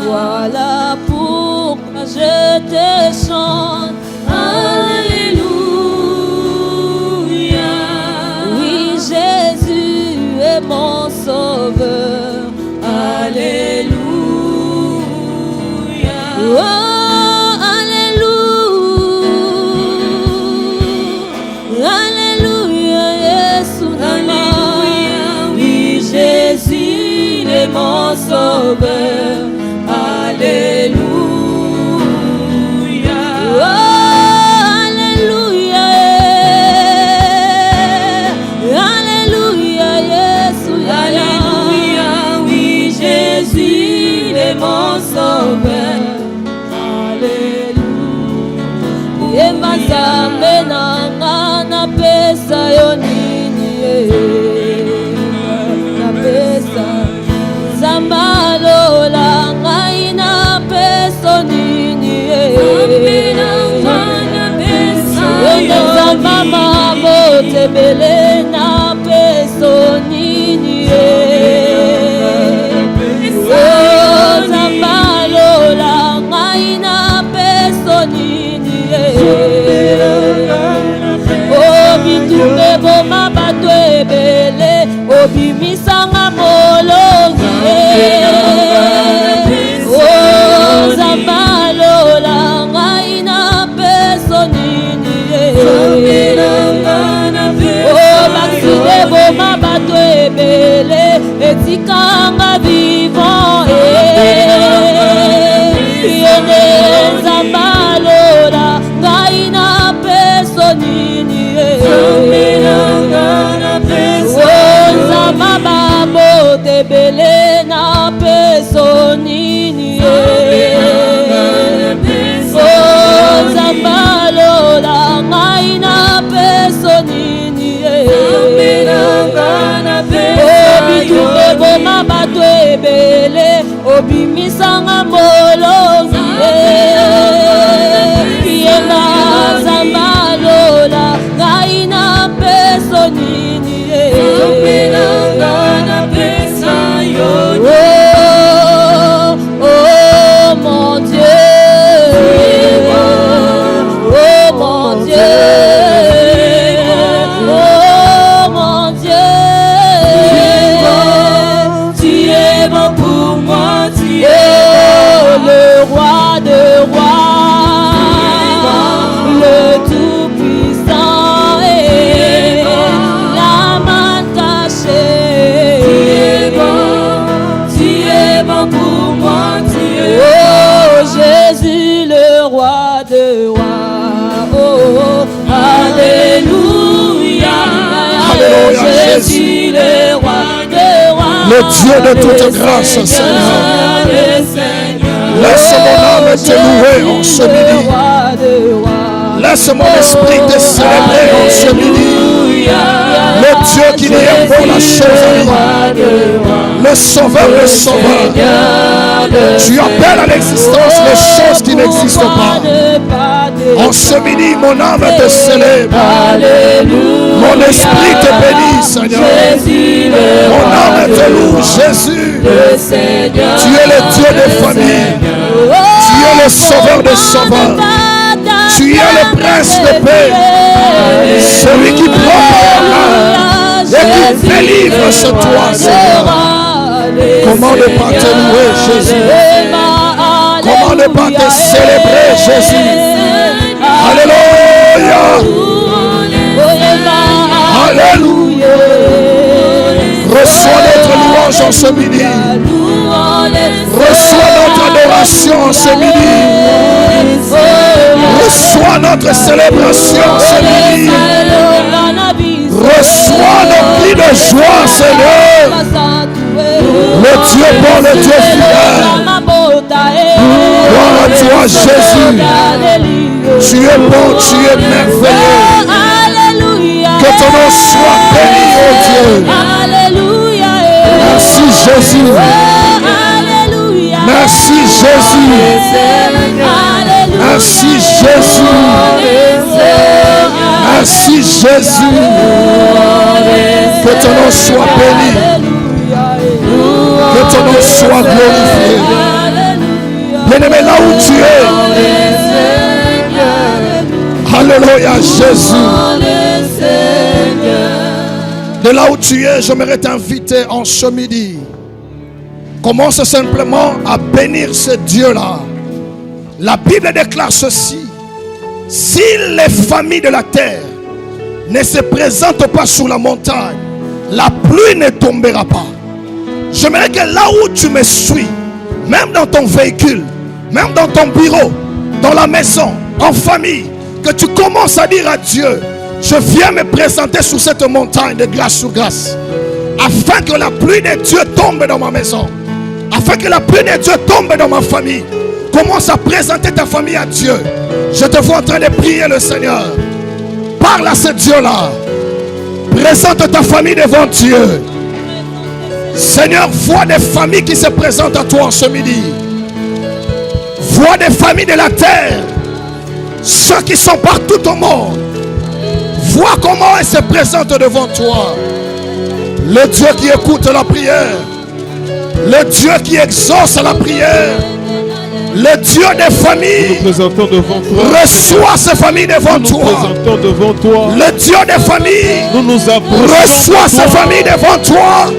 Voilà pourquoi je te chante. Alléluia. Oui, Jésus est mon sauveur. Alléluia. Oh, alléluia. Alléluia, Jésus. Alléluia. Oui, Jésus est mon sauveur. Alléluia. Oh, alléluia. Alléluia, Jésus. Alléluia. Oui, Jésus est mon sauveur. Alléluia. Yemazambe nanga na pesa yonini na pesa zambalola ngai na peso nini zambama motebele na peso nini zambalola ngai na peso nini obitumbe boma bato ebele obimisanga molongi zambalola ngai na peso nini bakide boma bato ebele etikanga vivant yende zambalola ngai na peso nini nzama babotebele na peso nini zambalola ngai na peso nini obitumbe boma bato ebele obimisanga molongi yenga zambalola ngai na peso nini oh mon Dieu, oh mon Dieu, oh mon Dieu, tu es bon pour moi, tu es le roi de rois, le tout-puissant et la main cachée. Tu es bon pour moi, tu es oh Jésus le roi de rois. Oh, alléluia. Alléluia, Jésus le roi de rois. Le Dieu de toute grâce, Seigneur. Laisse mon âme te louer en ce midi. Laisse mon esprit te célébrer en ce midi. Le Dieu qui n'y est pour la chose à lui. Le Sauveur, le Sauveur. Tu appelles à l'existence les choses qui n'existent pas. En ce midi, mon âme te célèbre. Mon esprit te bénit, Seigneur. Mon âme te loue, Jésus. Tu es le Dieu des familles. Tu es le Sauveur des sauveurs. Tu es le Prince de paix. Celui qui prend par la main et qui délivre ce toi, Seigneur. Comment ne pas te louer, Jésus? Comment ne pas te célébrer, Jésus? Alléluia. Alléluia. Reçois notre louange en ce midi. Reçois notre adoration en ce midi. Reçois notre célébration en ce midi. Reçois nos cris de joie, Seigneur. Le Dieu bon, le Dieu fidèle. Gloire à toi, Jésus. Tu es bon, tu es merveilleux. Que ton nom soit béni, oh Dieu. Merci, Jésus. Merci, Jésus. Merci, Jésus. Merci, Jésus. Que ton nom soit béni. Que ton nom soit glorifié. Bien-aimé, là où tu es. Alléluia, Jésus. De là où tu es, j'aimerais t'inviter en ce midi. Commence simplement à bénir ce Dieu-là. La Bible déclare ceci. Si les familles de la terre ne se présentent pas sur la montagne, la pluie ne tombera pas. J'aimerais que là où tu me suis, même dans ton véhicule, même dans ton bureau, dans la maison, en famille, que tu commences à dire à Dieu, je viens me présenter sur cette montagne de grâce sur grâce, afin que la pluie de Dieu tombe dans ma maison, afin que la pluie de Dieu tombe dans ma famille. Commence à présenter ta famille à Dieu. Je te vois en train de prier le Seigneur. Parle à ce Dieu-là. Présente ta famille devant Dieu. Seigneur, vois des familles qui se présentent à toi en ce midi. Vois des familles de la terre, ceux qui sont partout au monde. Vois comment elles se présentent devant toi. Le Dieu qui écoute la prière, le Dieu qui exauce la prière, le Dieu des familles. Nous nous présentons devant toi. Reçois ces familles devant Nous toi. nous présentons devant toi. Le Dieu des familles. Nous nous approchons. Reçois ces familles devant toi.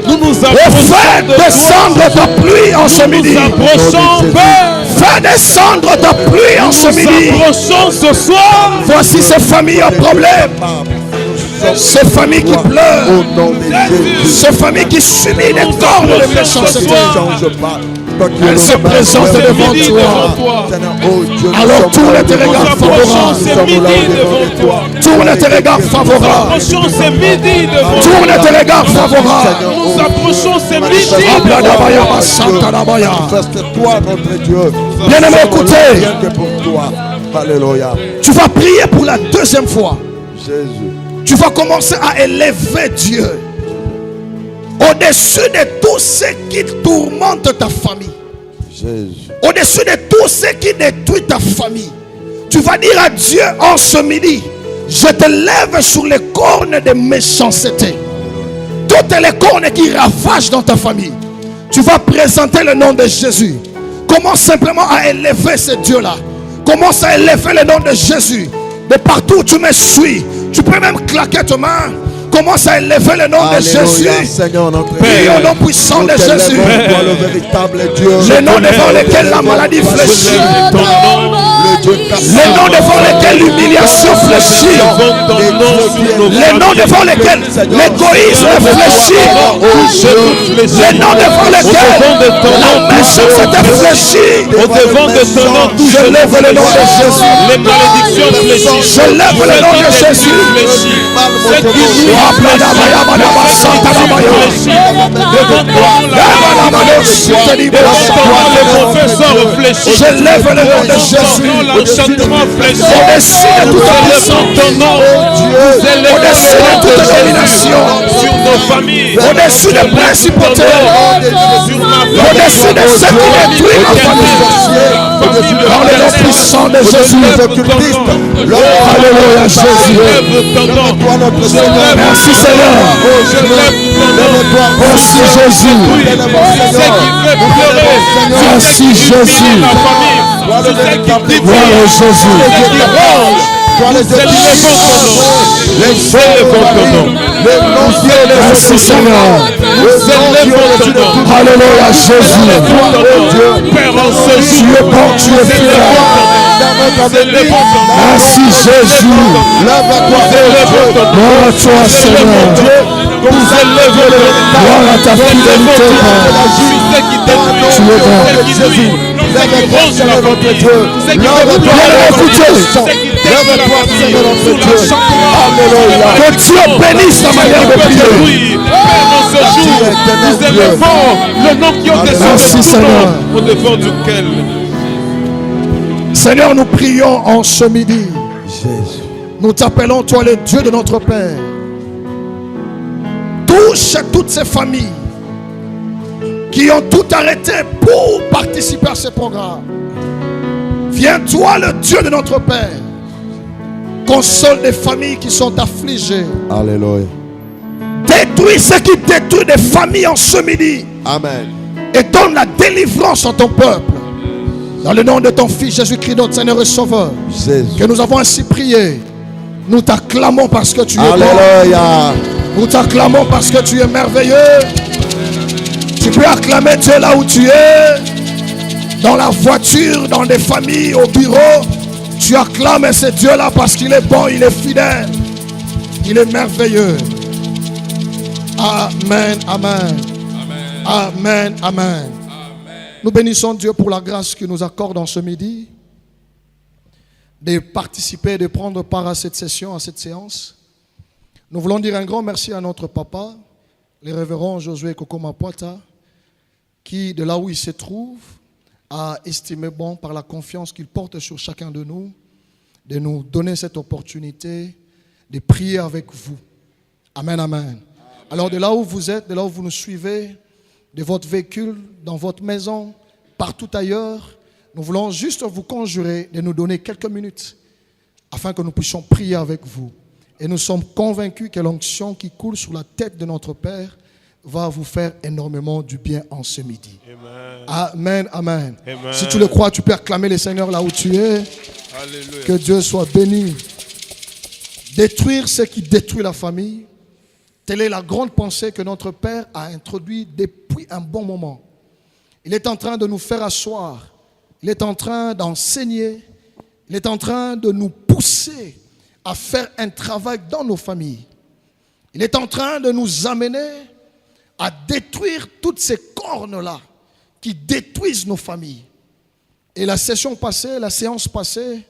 Nous nous Et approchons fais de toi. descendre ta pluie en ce Nous midi. nous approchons, Père. Fais descendre ta pluie en ce Nous midi. nous approchons ce soir. Voici ces familles en problème. Ces familles qui pleurent. Ces familles qui subissent des torts de méchanceté. Elles se présentent devant toi. Alors tourne tes regards favorables. Tourne tes regards favorables. Tourne tes regards favorables. Nous approchons ces midi. Manifeste-toi, notre Dieu. Bien-aimé, écoutez. Rien que pour toi. Alléluia. Tu vas prier pour la deuxième fois. Jésus. Tu vas commencer à élever Dieu au-dessus de tout ce qui tourmente ta famille. Jésus. Au-dessus de tout ce qui détruit ta famille. Tu vas dire à Dieu en ce midi, je te lève sur les cornes de méchanceté. Toutes les cornes qui ravagent dans ta famille. Tu vas présenter le nom de Jésus. Commence simplement à élever ce Dieu-là. Commence à élever le nom de Jésus. De partout où tu me suis, tu peux même claquer tes mains. Commence à élever le nom de Jésus. Seigneur, notre Prie au nom puissant de Jésus. Toi, le véritable Dieu. Le nom devant lequel la maladie fléchit. Le nom devant lequel l'humiliation fléchit. Le nom devant lequel l'égoïsme fléchit. Le nom devant lequel la méchanceté fléchit. Au-devant de ton nom, Je lève le nom de Jésus. les malédictions fléchissent. Je lève le nom de Jésus. Je lève le nom de Jésus. Au-dessus de toute puissance. Au-dessus de toute domination. Sur nos familles, Au-dessus des principautés. sur ma Au-dessus de ce qui détruit ma famille. Dans le nom puissant de Jésus. Alléluia, Jésus. Toi, notre Seigneur. Merci Seigneur. Merci Jésus. Merci Jésus. Gloire à Jésus. toi le Dieu élevons ton nom. Les Nous élevons ton nom. Le nom qui est Merci Seigneur. Nous élevons ton nom. Alléluia Jésus. Père, en ce Tu jour, es bon, tu es fidèle. Merci Jésus. Lève-toi, Gloire à toi Seigneur. nous élevons ton nom. Gloire à ta fidélité Père. Tu es bon. Jésus. Lève-toi, Seigneur notre Dieu. Lève-toi, Lève-toi, Seigneur notre Dieu. Alléluia. Que Dieu bénisse la manière de prier. Père, en ce jour, nous élevons le nom qui est Merci, au-dessus de tout Seigneur. nom, au-devant duquel Seigneur, nous prions en ce midi. Jésus. Nous t'appelons, toi le Dieu de notre Père. Touche toutes ces familles qui ont tout arrêté pour participer à ce programme. Viens, toi le Dieu de notre Père. Console les familles qui sont affligées. Alléluia. Détruis ce qui détruit des familles en ce midi. Amen. Et donne la délivrance à ton peuple. Dans le nom de ton Fils Jésus-Christ, notre Seigneur et Sauveur. Jésus. Que nous avons ainsi prié. Nous t'acclamons parce que tu es bon. Alléluia. Nous t'acclamons parce que tu es merveilleux. Tu peux acclamer Dieu là où tu es. Dans la voiture, dans des familles, au bureau. Tu acclames ce Dieu là parce qu'il est bon, il est fidèle. Il est merveilleux. Amen, amen. Amen, amen. Nous bénissons Dieu pour la grâce qu'il nous accorde en ce midi. De participer, de prendre part à cette session, à cette séance. Nous voulons dire un grand merci à notre papa, le révérend Josué Kokoma Poata, qui, de là où il se trouve, a estimé bon, par la confiance qu'il porte sur chacun de nous, de nous donner cette opportunité de prier avec vous. Amen, amen. Alors, de là où vous êtes, de là où vous nous suivez, de votre véhicule, dans votre maison, partout ailleurs, nous voulons juste vous conjurer de nous donner quelques minutes afin que nous puissions prier avec vous. Et nous sommes convaincus que l'onction qui coule sur la tête de notre Père va vous faire énormément du bien en ce midi. Amen, amen. Amen. Si tu le crois, tu peux acclamer le Seigneur là où tu es. Alléluia. Que Dieu soit béni. Détruire ce qui détruit la famille. Telle est la grande pensée que notre Père a introduite depuis un bon moment. Il est en train de nous faire asseoir. Il est en train d'enseigner. Il est en train de nous pousser à faire un travail dans nos familles. Il est en train de nous amener à détruire toutes ces cornes-là qui détruisent nos familles. Et la séance passée,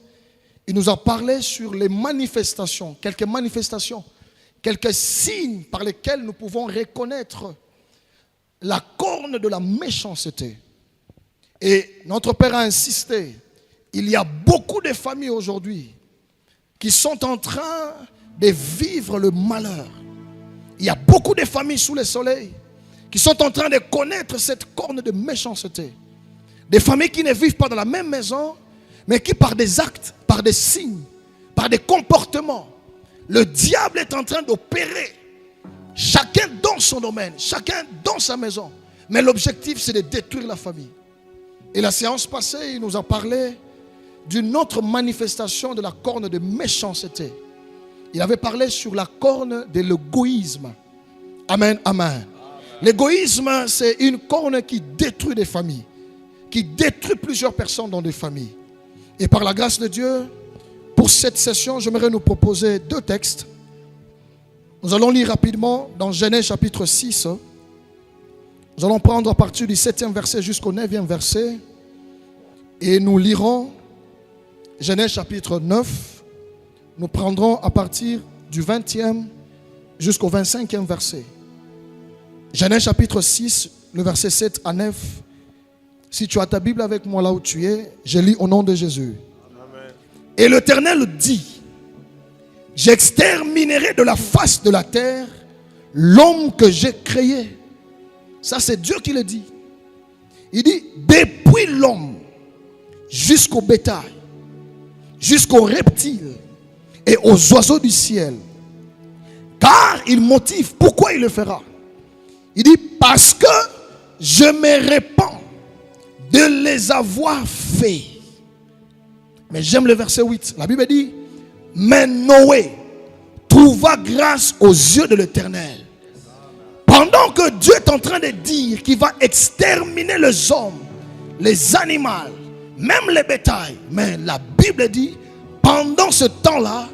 il nous a parlé sur les manifestations, quelques signes par lesquels nous pouvons reconnaître la corne de la méchanceté. Et notre Père a insisté, il y a beaucoup de familles aujourd'hui qui sont en train de vivre le malheur. Il y a beaucoup de familles sous le soleil qui sont en train de connaître cette corne de méchanceté. Des familles qui ne vivent pas dans la même maison, mais qui par des actes, par des signes, par des comportements, le diable est en train d'opérer. Chacun dans son domaine, chacun dans sa maison. Mais l'objectif, c'est de détruire la famille. Et la séance passée, il nous a parlé d'une autre manifestation de la corne de méchanceté. Il avait parlé sur la corne de l'égoïsme. Amen, amen. L'égoïsme, c'est une corne qui détruit des familles, qui détruit plusieurs personnes dans des familles. Et par la grâce de Dieu, pour cette session, j'aimerais nous proposer 2 textes. Nous allons lire rapidement dans Genèse chapitre 6. Nous allons prendre à partir du 7e verset jusqu'au 9e verset. Et nous lirons Genèse chapitre 9. Nous prendrons à partir du 20e jusqu'au 25e verset. Genèse chapitre 6, le verset 7 à 9. Si tu as ta Bible avec moi là où tu es, je lis au nom de Jésus. Amen. Et l'Éternel dit, j'exterminerai de la face de la terre l'homme que j'ai créé. Ça, c'est Dieu qui le dit. Il dit, depuis l'homme jusqu'au bétail, jusqu'aux reptiles et aux oiseaux du ciel. Car il motive pourquoi il le fera. Il dit, parce que je me répands de les avoir faits. Mais j'aime le verset 8. La Bible dit, Mais Noé trouva grâce aux yeux de l'Éternel. Pendant que Dieu est en train de dire qu'il va exterminer les hommes, les animaux, même les bétails. Mais la Bible dit, pendant ce temps-là,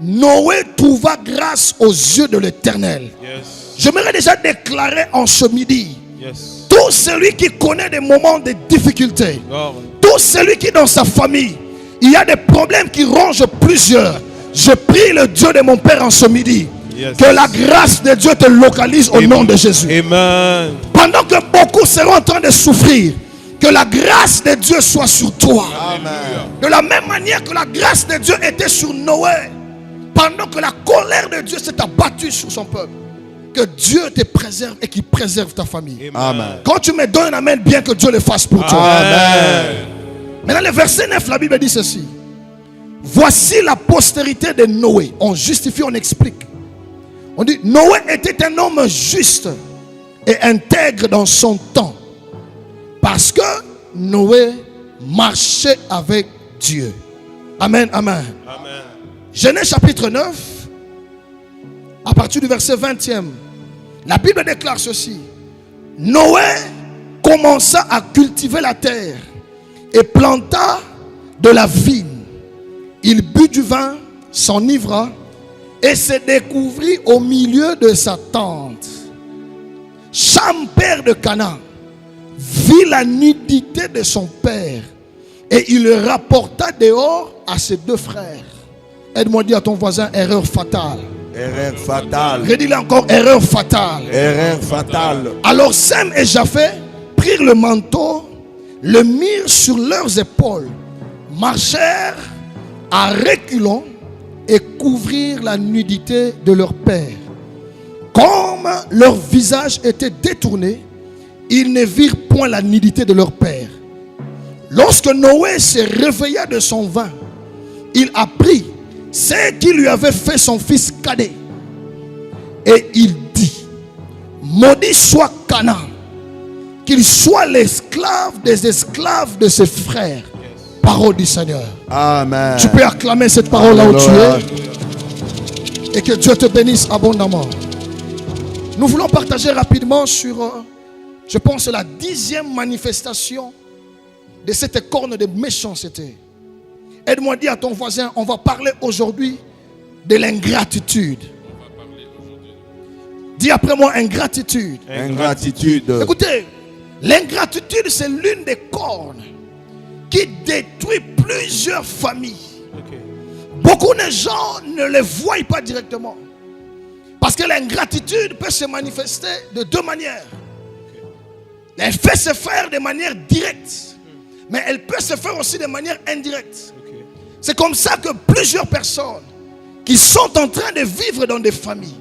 Noé trouva grâce aux yeux de l'Éternel. Yes. J'aimerais déjà déclarer en ce midi, Yes. tout celui qui connaît des moments de difficulté, Lord. tout celui qui dans sa famille, il y a des problèmes qui rongent plusieurs. Je prie le Dieu de mon Père en ce midi. Yes. Que la grâce de Dieu te localise au nom de Jésus. Amen. Pendant que beaucoup seront en train de souffrir, que la grâce de Dieu soit sur toi. Amen. De la même manière que la grâce de Dieu était sur Noé, pendant que la colère de Dieu s'est abattue sur son peuple, que Dieu te préserve et qu'il préserve ta famille. Amen. Quand tu me donnes un amen, bien que Dieu le fasse pour toi. Amen. Maintenant, le verset 9, la Bible dit ceci. Voici la postérité de Noé. On justifie, on explique. On dit, Noé était un homme juste et intègre dans son temps. Parce que Noé marchait avec Dieu. Amen, amen. Amen. Genèse chapitre 9, à partir du verset 20e, la Bible déclare ceci. Noé commença à cultiver la terre et planta de la vigne. Il but du vin, s'enivra et se découvrit au milieu de sa tente. Cham, père de Canaan, vit la nudité de son père et il le rapporta dehors à ses deux frères. Aide-moi à dire à ton voisin, erreur fatale. Erreur fatale. Redis-le encore, erreur fatale. Erreur fatale. Alors Sem et Japheth prirent le manteau, le mirent sur leurs épaules, marchèrent à reculons et couvrirent la nudité de leur père. Comme leur visage était détourné, ils ne virent point la nudité de leur père. Lorsque Noé se réveilla de son vin, il apprit ce qui lui avait fait son fils cadet. Et il dit, maudit soit Canaan, qu'il soit l'esclave des esclaves de ses frères. Parole du Seigneur. Amen. Tu peux acclamer cette parole là où tu Alléluia. es. Et que Dieu te bénisse abondamment. Nous voulons partager rapidement sur, je pense, la 10e manifestation de cette corne de méchanceté. Aide-moi à dire à ton voisin, on va parler aujourd'hui de l'ingratitude. Dis après moi, ingratitude. Ingratitude. Écoutez, l'ingratitude c'est l'une des cornes qui détruit plusieurs familles. Okay. Beaucoup de gens ne le voient pas directement. Parce que l'ingratitude peut se manifester de deux manières. Elle peut se faire de manière directe, mais elle peut se faire aussi de manière indirecte. Okay. C'est comme ça que plusieurs personnes qui sont en train de vivre dans des familles,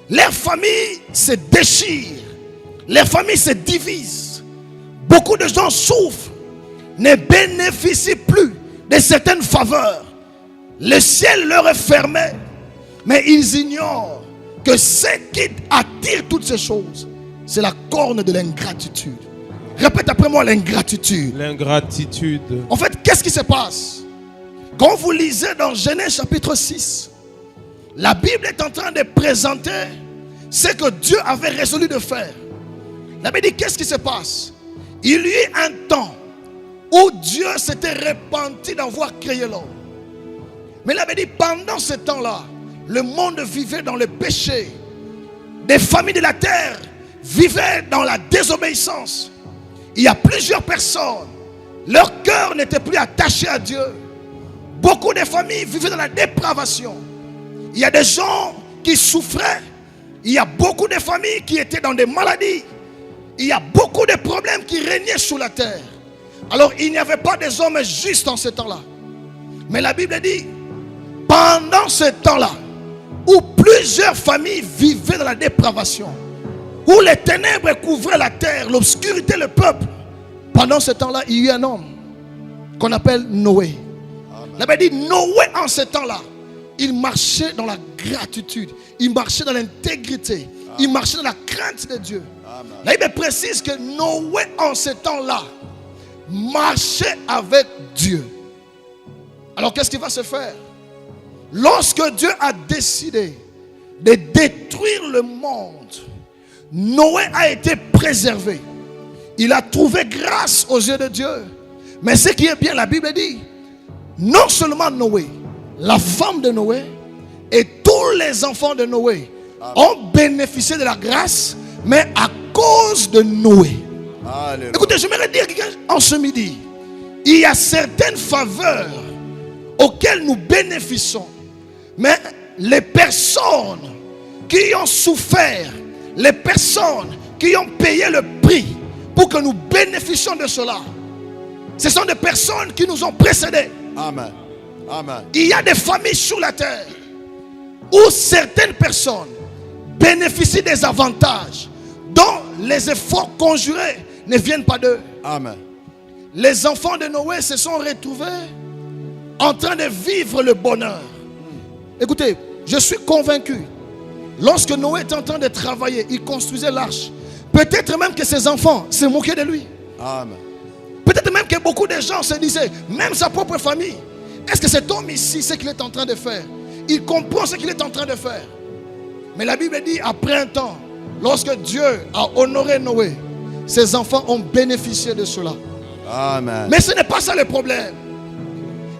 leurs familles se déchirent, leurs familles se divisent. Beaucoup de gens souffrent, ne bénéficient plus de certaines faveurs. Le ciel leur est fermé, mais ils ignorent que ce qui attire toutes ces choses, c'est la corne de l'ingratitude. Répète après moi, l'ingratitude. L'ingratitude. En fait, qu'est-ce qui se passe? Quand vous lisez dans Genèse chapitre 6, la Bible est en train de présenter ce que Dieu avait résolu de faire. La Bible dit, qu'est-ce qui se passe? Il y eut un temps où Dieu s'était repenti d'avoir créé l'homme. Mais la Bible dit, pendant ce temps-là, le monde vivait dans le péché. Des familles de la terre vivaient dans la désobéissance. Il y a plusieurs personnes, leur cœur n'était plus attaché à Dieu. Beaucoup de familles vivaient dans la dépravation. Il y a des gens qui souffraient. Il y a beaucoup de familles qui étaient dans des maladies. Il y a beaucoup de problèmes qui régnaient sur la terre. Alors il n'y avait pas des hommes justes en ce temps-là. Mais la Bible dit, pendant ce temps-là, où plusieurs familles vivaient dans la dépravation, où les ténèbres couvraient la terre, l'obscurité le peuple, pendant ce temps-là, il y a eu un homme qu'on appelle Noé. La Bible dit, Noé en ce temps-là, il marchait dans la gratitude, il marchait dans l'intégrité, il marchait dans la crainte de Dieu. La Bible précise que Noé en ce temps-là marchait avec Dieu. Alors qu'est-ce qui va se faire? lorsque Dieu a décidé de détruire le monde, Noé a été préservé. Il a trouvé grâce aux yeux de Dieu. Mais ce qui est bien, la Bible dit, non seulement Noé, la femme de Noé et tous les enfants de Noé ont bénéficié de la grâce, mais à cause de Noé. Alléluia. Écoutez, j'aimerais dire qu'en ce midi, il y a certaines faveurs auxquelles nous bénéficions, mais les personnes qui ont souffert, les personnes qui ont payé le prix pour que nous bénéficions de cela, ce sont des personnes qui nous ont précédés. Amen. Amen. Il y a des familles sur la terre où certaines personnes bénéficient des avantages dont les efforts conjurés ne viennent pas d'eux. Amen. Les enfants de Noé se sont retrouvés en train de vivre le bonheur. Écoutez, je suis convaincu, lorsque Noé était en train de travailler, il construisait l'arche. Peut-être même que ses enfants se moquaient de lui. Amen. Peut-être même que beaucoup de gens se disaient, même sa propre famille, est-ce que cet homme ici, ce qu'il est en train de faire, il comprend ce qu'il est en train de faire? Mais la Bible dit, après un temps, lorsque Dieu a honoré Noé, ses enfants ont bénéficié de cela. Amen. Mais ce n'est pas ça le problème.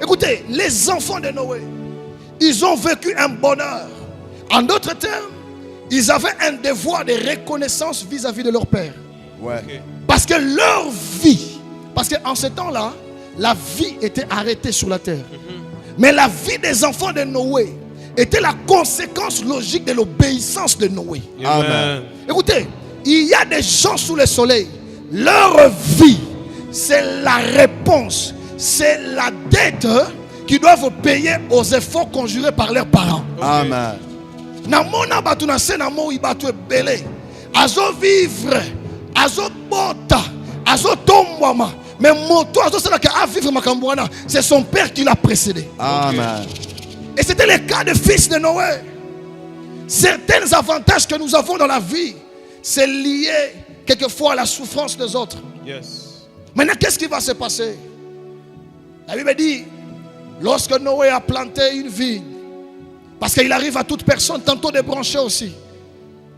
Écoutez, les enfants de Noé, ils ont vécu un bonheur. En d'autres termes, ils avaient un devoir de reconnaissance vis-à-vis de leur père. Ouais. Parce que leur vie, parce qu'en ce temps-là, la vie était arrêtée sur la terre. Mais la vie des enfants de Noé était la conséquence logique de l'obéissance de Noé. Amen. Écoutez, il y a des gens sous le soleil, leur vie, c'est la réponse, c'est la dette qu'ils doivent payer aux efforts conjurés par leurs parents. Amen. Namona batu na sena mo ibatu ebele. Azo vivre, azo bota, azo tombwama. Mais moto azo sena ka vivre makambwana, c'est son père qui l'a précédé. Amen. Et c'était le cas de fils de Noé. Certains avantages que nous avons dans la vie, c'est lié quelquefois à la souffrance des autres. Yes. Maintenant, qu'est-ce qui va se passer? La Bible dit, lorsque Noé a planté une vigne, parce qu'il arrive à toute personne tantôt de brancher aussi,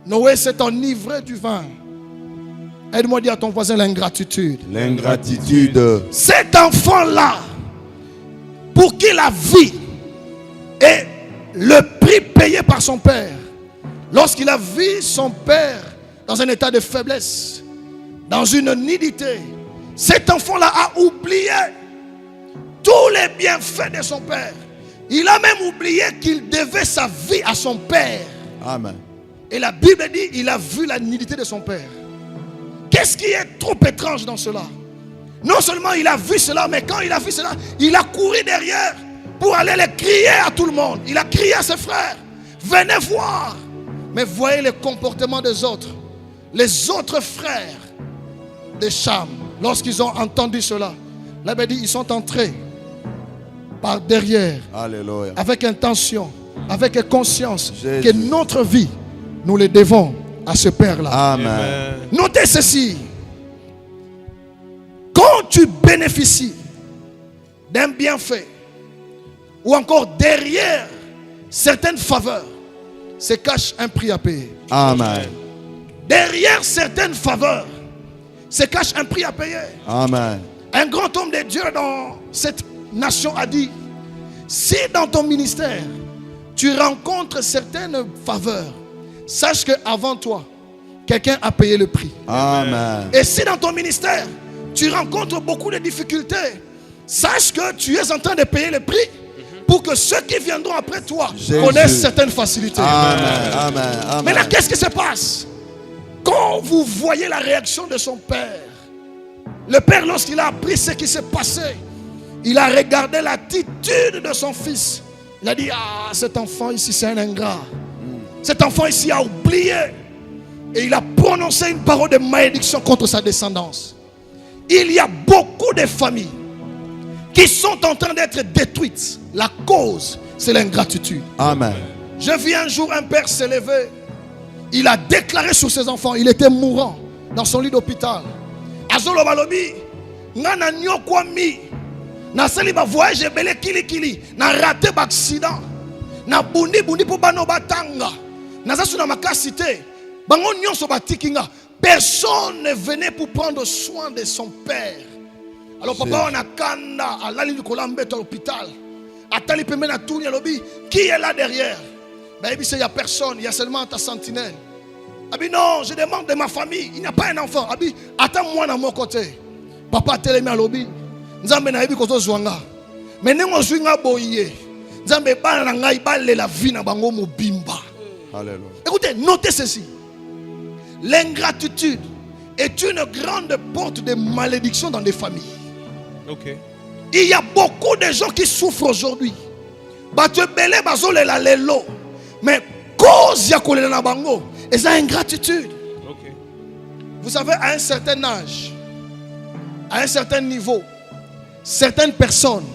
Noé s'est enivré du vin. Aide-moi à dire à ton voisin l'ingratitude. L'ingratitude. Cet enfant-là, pour qui la vie est le prix payé par son père, lorsqu'il a vu son père dans un état de faiblesse, dans une nudité, cet enfant-là a oublié tous les bienfaits de son père. Il a même oublié qu'il devait sa vie à son père. Amen. Et la Bible dit, il a vu la nudité de son père. Qu'est-ce qui est trop étrange dans cela? Non seulement il a vu cela, mais quand il a vu cela, il a couru derrière pour aller le crier à tout le monde. Il a crié à ses frères, venez voir. Mais voyez le comportement des autres. Les autres frères de Cham, lorsqu'ils ont entendu cela, la Bible dit, ils sont entrés par derrière. Alléluia. Avec intention, avec conscience, Jésus. que notre vie, nous le devons à ce Père-là. Amen. Notez ceci. Quand tu bénéficies d'un bienfait, ou encore derrière certaines faveurs, se cache un prix à payer. Amen. Derrière certaines faveurs, se cache un prix à payer. Amen. Un grand homme de Dieu dans cette nation a dit, si dans ton ministère, tu rencontres certaines faveurs, sache qu'avant toi, quelqu'un a payé le prix. Amen. Et si dans ton ministère, tu rencontres beaucoup de difficultés, sache que tu es en train de payer le prix pour que ceux qui viendront après toi Jésus. connaissent certaines facilités. Amen. Amen. Amen. Maintenant, qu'est-ce qui se passe? Quand vous voyez la réaction de son père, le père, lorsqu'il a appris ce qui s'est passé, il a regardé l'attitude de son fils. Il a dit, ah, cet enfant ici, c'est un ingrat. Cet enfant ici a oublié. Et il a prononcé une parole de malédiction contre sa descendance. Il y a beaucoup de familles qui sont en train d'être détruites. La cause, c'est l'ingratitude. Amen. Je vis un jour un père s'élever. Il a déclaré sur ses enfants, il était mourant dans son lit d'hôpital. Azolo balobi, ngana nyokwami, na seli ba voyage belé kili kili, na raté ba accident. na bundi po bano batanga naza suna makasi te bango nyonso batikinga. Personne ne venait pour prendre soin de son père. Alors papa on a kanda alali likola mbeto à l'hôpital atali pembe na tuni alobi qui est là derrière. Ben il y a personne, il y a seulement ta sentinelle. Abi non, je demande de ma famille, il n'y a pas un enfant. Abi attends-moi dans mon côté. Papa telemi alobi nzambe na yebi kozo zwanga. Mais nengo zwinga boye. Nzambe bana na ngai balle la vie na bango mobimba. Alléluia. Écoutez, notez ceci. L'ingratitude est une grande porte de malédiction dans des familles. Ok. Il y a beaucoup de gens qui souffrent aujourd'hui. Bato belé bazole la lelo. Mais cause ya kolela na bango, et ça ingratitude. Ok. Vous savez, à un certain âge, à un certain niveau, certaines personnes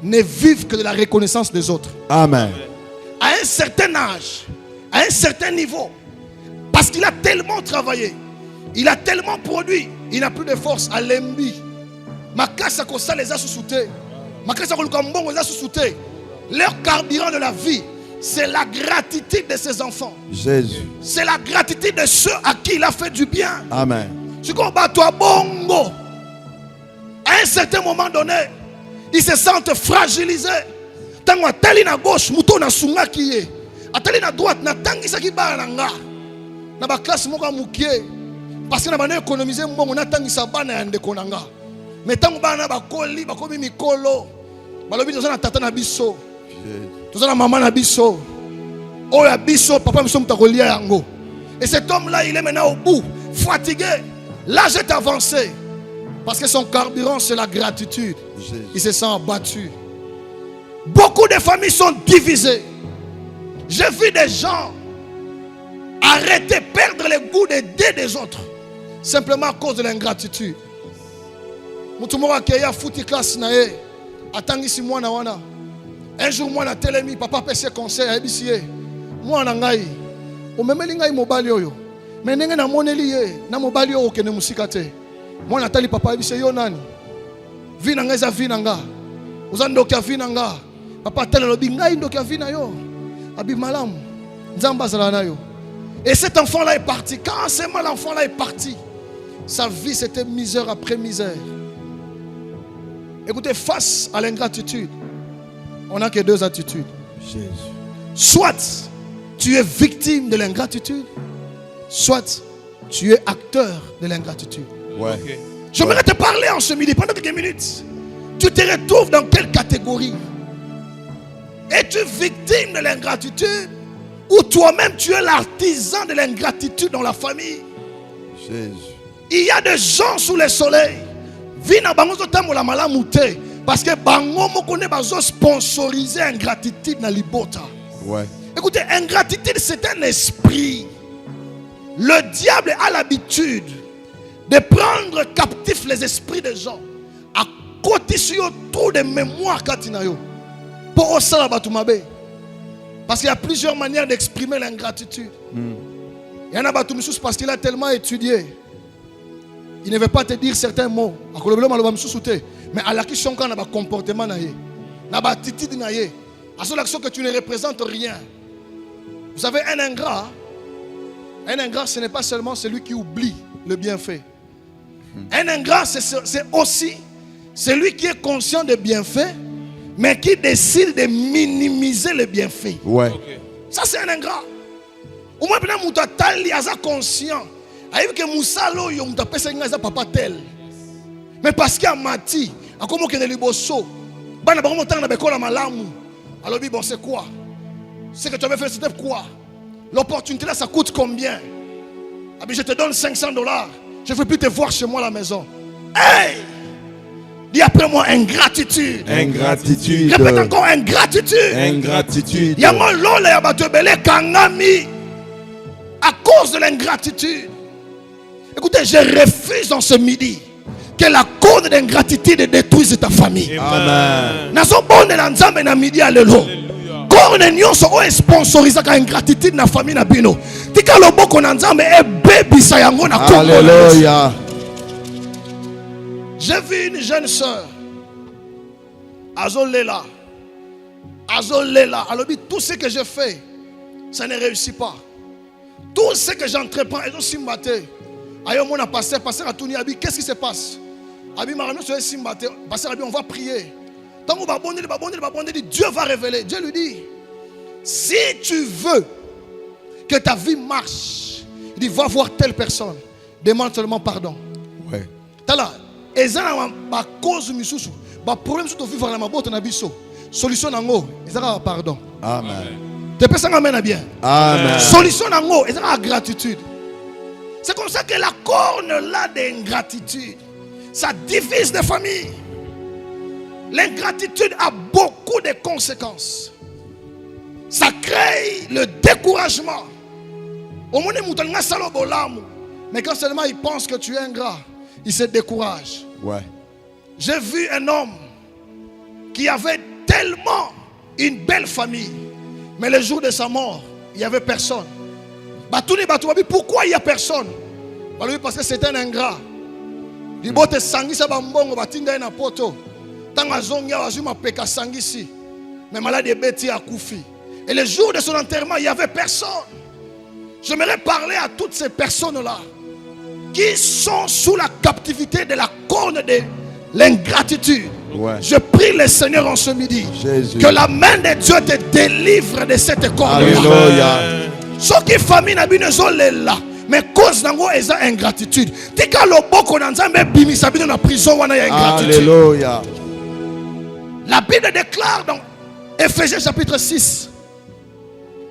ne vivent que de la reconnaissance des autres. Amen. À un certain âge, à un certain niveau, parce qu'il a tellement travaillé, il a tellement produit, il n'a plus de force à l'embi. Makasa kosa les a sous-soutés. Makasa kolukambongo les a sous-soutés. Leur carburant de la vie, c'est la gratitude de ses enfants. Jésus. C'est la gratitude de ceux à qui il a fait du bien. Amen. Ce qu'on bat toi bongo. À un certain moment donné, ils se sentent fragilisés. Tango atali na gauche, muto na sunga kiye. Atali na droite, na tangi saki ba na nga. Na ba classe moko mukie. Parce que na bana économiser mbongo na tangi sa bana ya ndeko na nga. Mais tango bana ba koli, ba komi mikolo. Balobi tozana tata na biso. Tozana maman na biso. Oh ya biso, papa biso mutakolia yango. Et cet homme-là, il est maintenant au bout, fatigué. L'âge est avancé. Parce que son carburant, c'est la gratitude. Jésus. Il se sent abattu. Beaucoup de familles sont divisées. J'ai vu des gens arrêter, perdre le goût d'aider des autres. Simplement à cause de l'ingratitude. Mutumora keya fouti classe nae. Atangisi mwana wana. Un jour moi na telemi papa pese conseil a ebisiye. Mwana ngai. Omemeli ngai mobali oyo. Mais ndenge na moneli ye na mobali oyo okene musika te. Mwana tali papa ebise yo nani? Vina ngai za vina nga. Uzandokia vina nga. Papa tele lobi ngai ndokia vina yo. Abi malamu. Nzamba zala na yo. Et cet enfant-là est parti. Quand seulement l'enfant-là est parti, sa vie c'était misère après misère. Écoutez, face à l'ingratitude, on n'a que deux attitudes. Jésus. Soit tu es victime de l'ingratitude, soit tu es acteur de l'ingratitude. Ouais. Ok. J'aimerais te parler en ce midi, pendant quelques minutes. Tu te retrouves dans quelle catégorie? Es-tu victime de l'ingratitude ou toi-même tu es l'artisan de l'ingratitude dans la famille? Jésus. Il y a des gens sous le soleil. Vina bango zotambo la malamu te parce que bango mokone bazo sponsoriser ingratitude na libota. Ouais. Écoutez, ingratitude c'est un esprit. Le diable a l'habitude de prendre captif les esprits des gens à côté sur tout de mémoire katinayo pour osala batumabe. Parce qu'il y a plusieurs manières d'exprimer l'ingratitude. Il y en a batumisusu parce qu'il a tellement étudié. Il ne veut pas te dire certains mots. Mais à la question quand on a un comportement, on a une attitude, à ce que tu ne représentes rien. Vous savez, un ingrat, ce n'est pas seulement celui qui oublie le bienfait. Un ingrat, c'est aussi celui qui est conscient des bienfaits, mais qui décide de minimiser les bienfaits. Ouais. Ok. Ça, c'est un ingrat. Au moins, il est conscient. Que Moussalo yo mutapesa ngaza papa tel. Mais parce qu'il y a mati, akomo ke de liboso. Bana bango tanga na bekola malamu. Alors bon c'est quoi? Ce que tu avais fait c'était quoi? L'opportunité là ça coûte combien? Ah bien je te donne $500. Je ne veux plus te voir chez moi à la maison. Hey! Dis après moi ingratitude. Ingratitude. Répète encore ingratitude. Ingratitude. Yamo lole ya bato belé kangami à cause de l'ingratitude. Écoutez, je refuse en ce midi que la cause de l'ingratitude détruise ta famille. Amen. Nazo bonne na nzambe na midi alelo. Corne nyonso o sponsoriser ka ingratitude na famille na bino. Tika loboko na nzambe e bebisa yango na kombo. Alléluia. J'ai vu une jeune sœur azolela Azolela, alors tout ce que je fais, ça ne réussit pas. Tout ce que j'entreprends, et je suis battu. Ayo mon pasteur a tourné, qu'est-ce qui se passe? Abi marano sur Simbate, pasteur on va prier. Tant qu'on va bondir, Dieu va révéler. Dieu lui dit, si tu veux que ta vie marche, il dit va voir telle personne, demande seulement pardon. Ouais. Tala, ezana ba cause misusu, ba problème sur ton vivre na maboto na biso. Solution nango, ezana pardon. Amen. Te personnes amène bien. Amen. Solution nango, ezana gratitude. C'est comme ça que la corne là d'ingratitude, ça divise des familles. L'ingratitude a beaucoup de conséquences. Ça crée le découragement. Mais quand seulement il pense que tu es ingrat, il se décourage. Ouais. J'ai vu un homme qui avait tellement une belle famille, mais le jour de sa mort, il n'y avait personne. Pourquoi il n'y a personne? Parce que c'est un ingrat. Il bote sangi sa bambongo batinda na poto. Tanga zongia wazuma peka sangisi. Mais malade beti a koufi. Et le jour de son enterrement, il n'y avait personne. J'aimerais parler à toutes ces personnes-là qui sont sous la captivité de la corne de l'ingratitude. Ouais. Je prie le Seigneur en ce midi. Jésus. Que la main de Dieu te délivre de cette corne-là. Alléluia. Ce qui famille n'a bien là. Mais cause d'ango est ingratitude. Tika loboko nanzambe bimi sabino na prison wana ya ingratitude. Alléluia. La Bible déclare dans Éphésiens chapitre 6.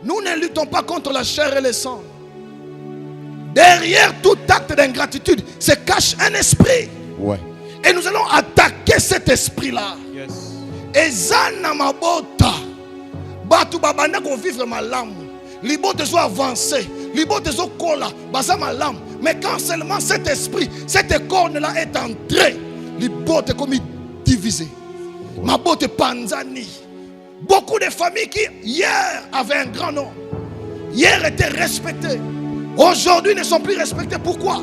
Nous ne luttons pas contre la chair et le sang. Derrière tout acte d'ingratitude se cache un esprit. Ouais. Et nous allons attaquer cet esprit-là. Et zana mabota. Batu babanda ko vivre malamu. Libo te soit avancé. Libo te soit kola. Basa malam. Mais quand seulement cet esprit, cette corne-là est entrée, libo te comme divisé. Mabote panzani. Beaucoup de familles qui hier avaient un grand nom, hier étaient respectées, aujourd'hui ne sont plus respectées. Pourquoi?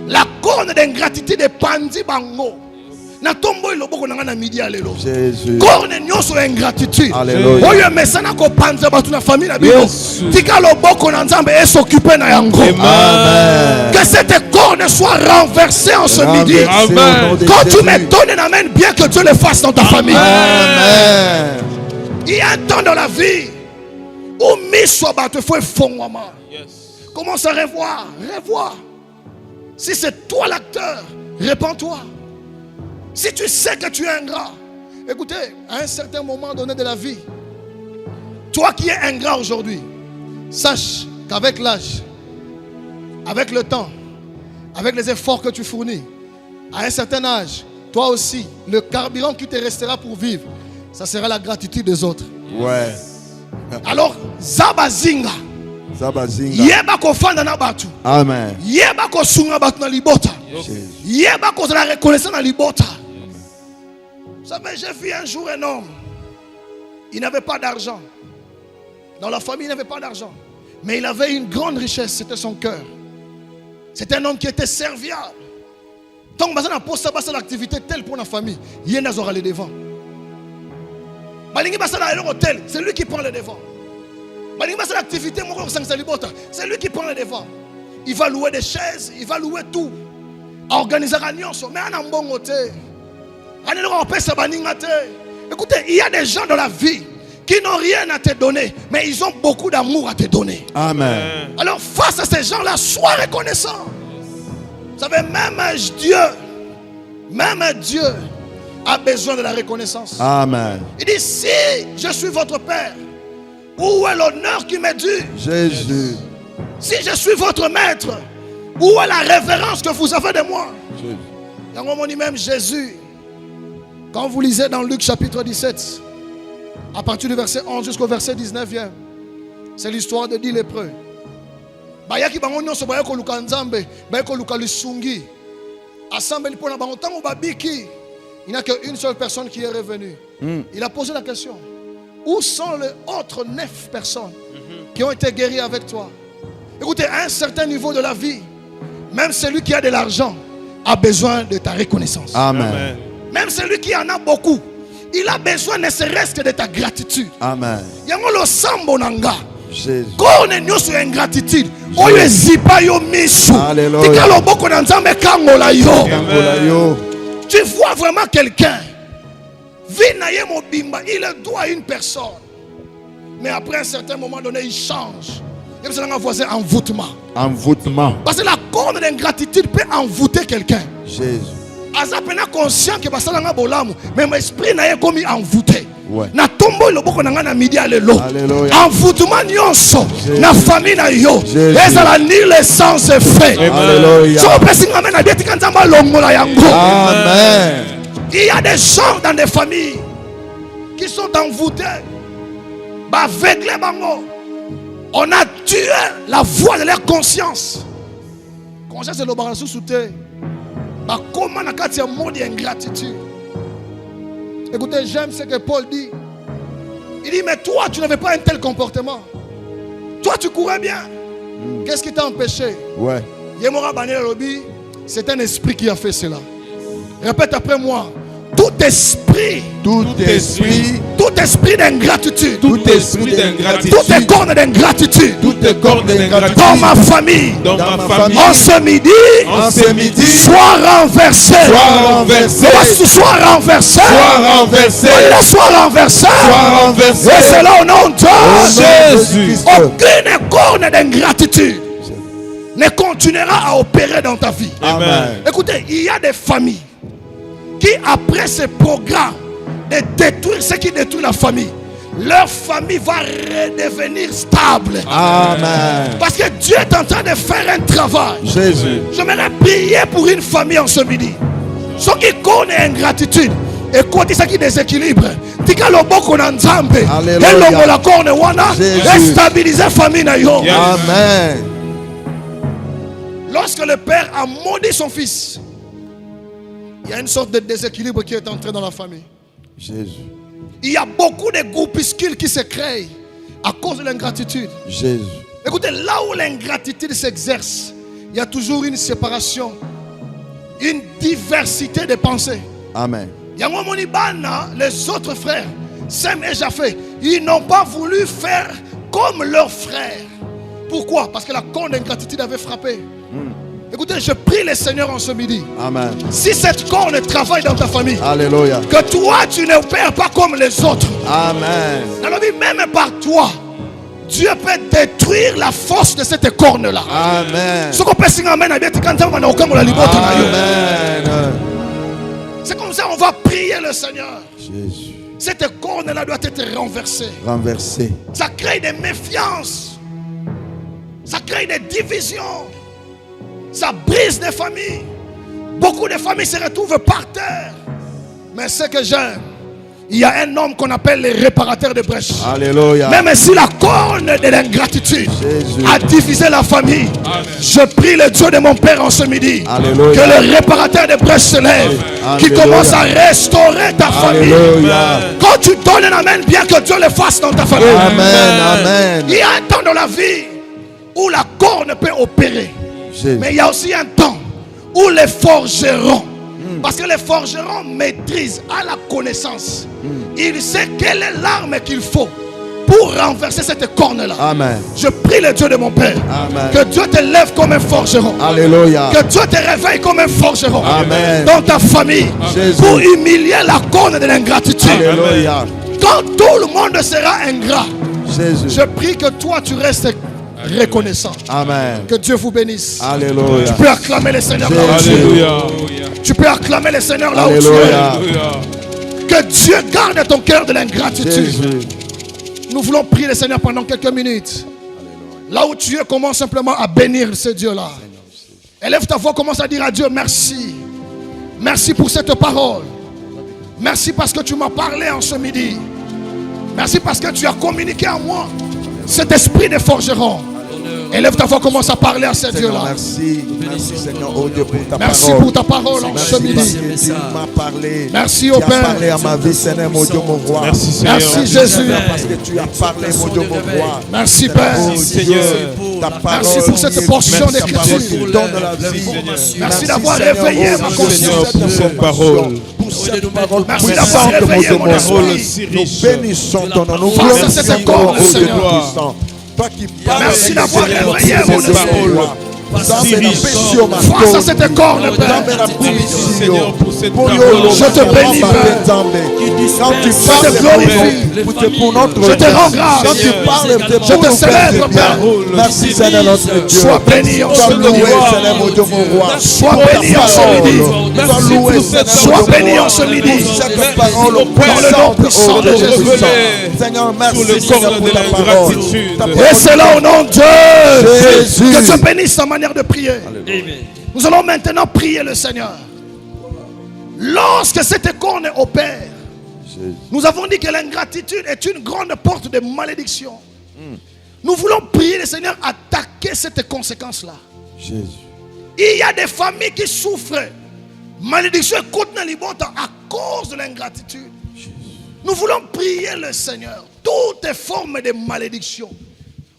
La corne d'ingratitude est pandi bango. Na tombo iloboko na midi alelo. Jésus. Corne nyoso ingratitude. Alléluia. Oyo mesana ko panza batu na famille na bino. Tika loboko na nzambe et s'occuper na yango. Amen. Que cette corne soit renversée en ce midi. Amen. Quand tu me donnes, n'amène bien que Dieu le fasse dans ta famille. Amen. Il y a un temps dans la vie où Miswaba te fait fondement. Commence à revoir, revoir. Si c'est toi l'acteur, répands-toi. Si tu sais que tu es ingrat, écoutez, à un certain moment donné de la vie, toi qui es ingrat aujourd'hui, sache qu'avec l'âge, avec le temps, avec les efforts que tu fournis, à un certain âge, toi aussi, le carburant qui te restera pour vivre, ça sera la gratitude des autres. Ouais. Alors, Zabazinga, Zabazinga. Yeba ko fanda na batu. Amen. Yeba ko sunga batu na libota. Yeba ko la reconnaissance na libota. Vous savez, j'ai vu un jour un homme. Il n'avait pas d'argent. Dans la famille, il n'avait pas d'argent. Mais il avait une grande richesse, c'était son cœur. C'était un homme qui était serviable. Tant que on a posé l'activité telle pour la famille, il y en a les devants. C'est lui qui prend le devant. C'est lui qui prend le devant. Il va louer des chaises, il va louer tout. Organiser la réunion. Écoutez, il y a des gens dans la vie qui n'ont rien à te donner, mais ils ont beaucoup d'amour à te donner. Amen. Alors face à ces gens-là, sois reconnaissant. Vous savez, même Dieu a besoin de la reconnaissance. Amen. Il dit, si je suis votre Père, où est l'honneur qui m'est dû? Jésus. Si je suis votre maître, où est la révérence que vous avez de moi? Jésus. Dans mon dit même Jésus, quand vous lisez dans Luc chapitre 17, à partir du verset 11 jusqu'au verset 19e, c'est l'histoire de 10 lépreux. Il n'y a qu'une seule personne qui est revenue. Il a posé la question, où sont les autres 9 personnes qui ont été guéries avec toi? Écoutez, à un certain niveau de la vie, même celui qui a de l'argent a besoin de ta reconnaissance. Amen. Même celui qui en a beaucoup, Il a besoin ne serait-ce que de ta gratitude. Amen. Yango lo sambo nanga. Jésus. Kone nyoso ya ingratitude. Oyo ezipa yo misu. Alléluia. Tika loboko na nzambe kangola yo. Kangola yo. Tu vois vraiment quelqu'un. Vinaye mobimba, il est doit à une personne. Mais après un certain moment donné, il change. Il y a un voisin envoûtement. Envoûtement. Parce que la corne d'ingratitude peut envoûter quelqu'un. Jésus. Aza pena conscient que basalanga bolamu, mais mon esprit n'a comme envoûté. Ouais. Na tombo loboko na ngana midi alelo. Alléluia. Envoûtement nyonso na famille na yo. Jésus. Ezala ni le sens fait. Alléluia. So pesinga mena bieti kanzamba longola yango. Amen. Il y a des gens dans des familles qui sont envoûtés. Aveuglés bango. On a tué la voix de leur conscience. Conscience c'est l'obéissance soutée. Comment on a un mot d'ingratitude. Écoutez, j'aime ce que Paul dit. Il dit, mais toi, tu n'avais pas un tel comportement. Toi, tu courais bien. Qu'est-ce qui t'a empêché? Ouais. Yemora Banel Lobby, c'est un esprit qui a fait cela. Répète après moi. Tout esprit d'ingratitude, Tout esprit d'ingratitude, toutes les cornes d'ingratitude, toutes les cornes d'ingratitude dans ma famille, dans ma famille, en ce midi, sois renversé. Sois renversé. Sois renversé. Sois renversé. Sois renversé. Sois renversé. Et c'est là au nom de Jésus. Aucune corne d'ingratitude ne continuera à opérer dans ta vie. Amen. Écoutez, il y a des familles qui, après ce programme de détruire ce qui détruit la famille, leur famille va redevenir stable. Amen. Parce que Dieu est en train de faire un travail. Jésus. J'aimerais prier pour une famille en ce midi. Ceux qui connaissent ingratitude et côté ce qui déséquilibre. Tika loboko na nzambe. Alléluia. Elongo la corne wana. Jésus. Stabiliser famille na yo. Yes. Amen. Lorsque le père a maudit son fils, il y a une sorte de déséquilibre qui est entré dans la famille. Jésus. Il y a beaucoup de groupuscules qui se créent à cause de l'ingratitude. Jésus. Écoutez, là où l'ingratitude s'exerce, il y a toujours une séparation, une diversité de pensées. Amen. Yango Monibana, les autres frères, Sem et Japheth, ils n'ont pas voulu faire comme leurs frères. Pourquoi? Parce que la corne d'ingratitude avait frappé. Écoutez, je prie le Seigneur en ce midi. Amen. Si cette corne travaille dans ta famille, Alléluia. que toi tu ne opères pas comme les autres. Amen. Alors même par toi, Dieu peut détruire la force de cette corne-là. Amen. C'est comme ça on va prier le Seigneur. Jésus. Cette corne-là doit être renversée. Renversé. Ça crée des méfiances. Ça crée des divisions. Ça brise des familles. Beaucoup de familles se retrouvent par terre. Mais ce que j'aime, il y a un homme qu'on appelle le réparateur de brèches. Alléluia. Même si la corne de l'ingratitude Jésus. a divisé la famille, je prie le Dieu de mon Père en ce midi. Alléluia. Que le réparateur de brèches se lève. Qui Alléluia. commence à restaurer ta famille. Alléluia. Quand tu donnes un amen, bien que Dieu le fasse dans ta famille. Amen. Amen. Il y a un temps dans la vie où la corne peut opérer. Jésus. Mais il y a aussi un temps où les forgerons, parce que les forgerons maîtrisent à la connaissance, il sait quelle est l'arme qu'il faut pour renverser cette corne-là. Amen. Je prie le Dieu de mon Père. Amen. Que Dieu te lève comme un forgeron. Alléluia. Que Dieu te réveille comme un forgeron. Amen. Dans ta famille. Jésus. Pour humilier la corne de l'ingratitude. Alléluia. Quand tout le monde sera ingrat, Jésus. je prie que toi tu restes reconnaissant. Amen. Que Dieu vous bénisse. Alléluia. Tu peux acclamer le Seigneur là où tu es. Alléluia. Tu peux acclamer le Seigneur là où tu Alléluia. es. Que Dieu garde ton cœur de l'ingratitude. Jésus. Nous voulons prier le Seigneur pendant quelques minutes. Là où tu es, commence simplement à bénir ce Dieu-là. Élève ta voix, commence à dire à Dieu merci. Merci pour cette parole. Merci parce que tu m'as parlé en ce midi. Merci parce que tu as communiqué à moi cet esprit de forgeron. Élève ta voix, commence à parler à ce Dieu-là. Merci. Merci Seigneur, oh Dieu, pour ta Merci parole. pour ta parole en ce Merci parce midi. que tu m'as parlé. Merci Tu au as Père. parlé à ma vie, Seigneur, mon Dieu, mon roi. Merci Seigneur. Merci Jésus. Parce que tu as parlé, mon Dieu, mon roi. Merci Père. Oh Merci, Dieu, Seigneur. ta parole Merci pour cette qui est- portion ta parole d'écriture. qui donne la vie. Merci d'avoir Seigneur, réveillé oh ma Dieu, conscience. Seigneur, pour cette parole. Pour cette parole Merci puissante, d'avoir réveillé mon mon Dieu, esprit. nous bénissons ton nom, nous Face à cette glorifions corde, ton Dieu Seigneur. puissant. Toi qui parles Merci avec d'avoir les réveillé Seigneur, mon ces esprit. paroles. Face à cette corde, Père. Je te bénis, Père. Quand tu Je parles, te glorifie. c'est pour notre Je te bien. rends grâce. Quand tu parles, c'est Je pour te nous faire célèbre, du bien. Père. Merci Seigneur notre Dieu. Sois béni en Sois ce loué midi. Seigneur mon Dieu mon roi. Sois béni en ce midi. Sois loué Seigneur Sois mon Dieu, béni mon en roi. ce midi. Pour cette parole Dans le nom puissant puissante, de Jésus. Seigneur, merci Seigneur pour ta parole. Ta Et parole. c'est là au nom de Dieu. Jésus. Que Dieu bénisse ta manière de prier. Nous allons maintenant prier le Seigneur. Lorsque cette icône opère, nous avons dit que l'ingratitude est une grande porte de malédiction. Nous voulons prier le Seigneur attaquer cette conséquence-là. Il y a des familles qui souffrent. Malédiction est contre à cause de l'ingratitude. Nous voulons prier le Seigneur. Toutes les formes de malédiction.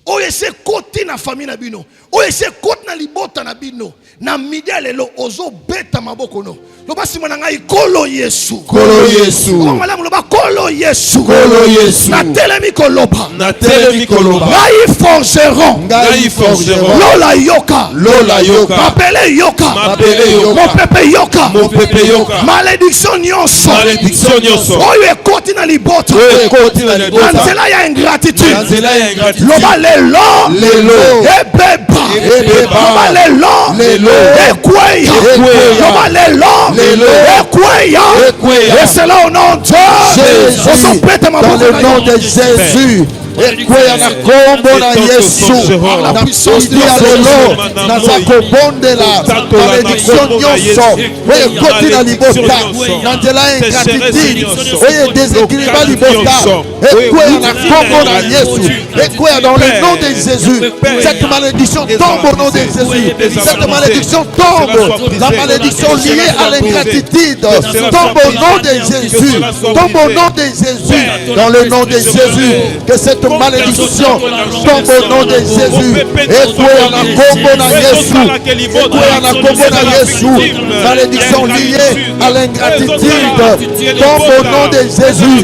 Oyese koti na famille na bino. Oyese koti na libota na bino. Na media lelo ozo beta maboko no. Loba simana ngai kolo Yesu. Kolo Yesu. Malamu loba kolo Yesu. Kolo Yesu. Na telemi koloba. Na telemi koloba. Ngai forgeron. Ngai forgeron. Lola yoka. Lola yoka. Mapele yoka. Mapele yoka. Mopepe yoka. Mopepe yoka. Malédiction nyonso. Malédiction nyonso. Oyo ekoti na libota. Oyo ekoti na libota. Na nzela ya ingratitude. Na nzela ya ingratitude. Loba lelo. Ebeba. Loba lelo. Ekweya. Loba lelo. Ekweya. Et c'est là au nom de Dieu. Dans le nom de Jésus. Ekweya na kombo na Yesu. Na puissance ya lelo. Na zakobondela. Malédiction nyonso. Oyo ekoti na libota. Na nzela ya ingratitude. Oyo déséquilibre libota. Ekweya na kombo na Yesu. Ekweya dans le nom de Jésus. Cette malédiction tombe au nom de Jésus. Cette malédiction tombe. La malédiction liée à l'ingratitude tombe au nom de Jésus. Tombe au nom de Jésus. Dans le nom de Jésus. Que cette malédiction tombe au nom de Jésus. Ekweya na kombo na Yesu. Ekweya na kombo na Yesu. Malédiction liée à l'ingratitude tombe au nom de Jésus.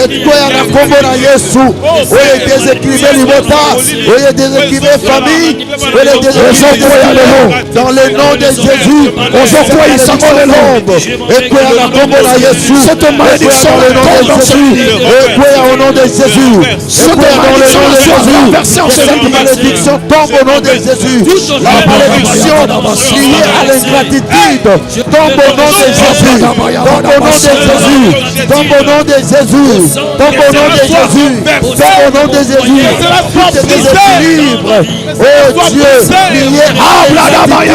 Ekweya na kombo na Yesu. Oye déséquilibré libota. Oye déséquilibré famille. Oye déséquilibré dans le nom de Jésus. On se croit ici dans le nom. Ekweya na kombo na Yesu. Cette malédiction tombe dans ce lieu. Ekweya au nom de Jésus. Ekweya dans le nom de Jésus. Cette malédiction tombe au nom de Jésus. La malédiction liée à l'ingratitude tombe au nom de Jésus. Tombe au nom de Jésus. Tombe au nom de Jésus. Tombe au nom de Jésus. Tombe au nom de Jésus. Tout est déséquilibre. Oh Dieu, lié à l'ingratitude.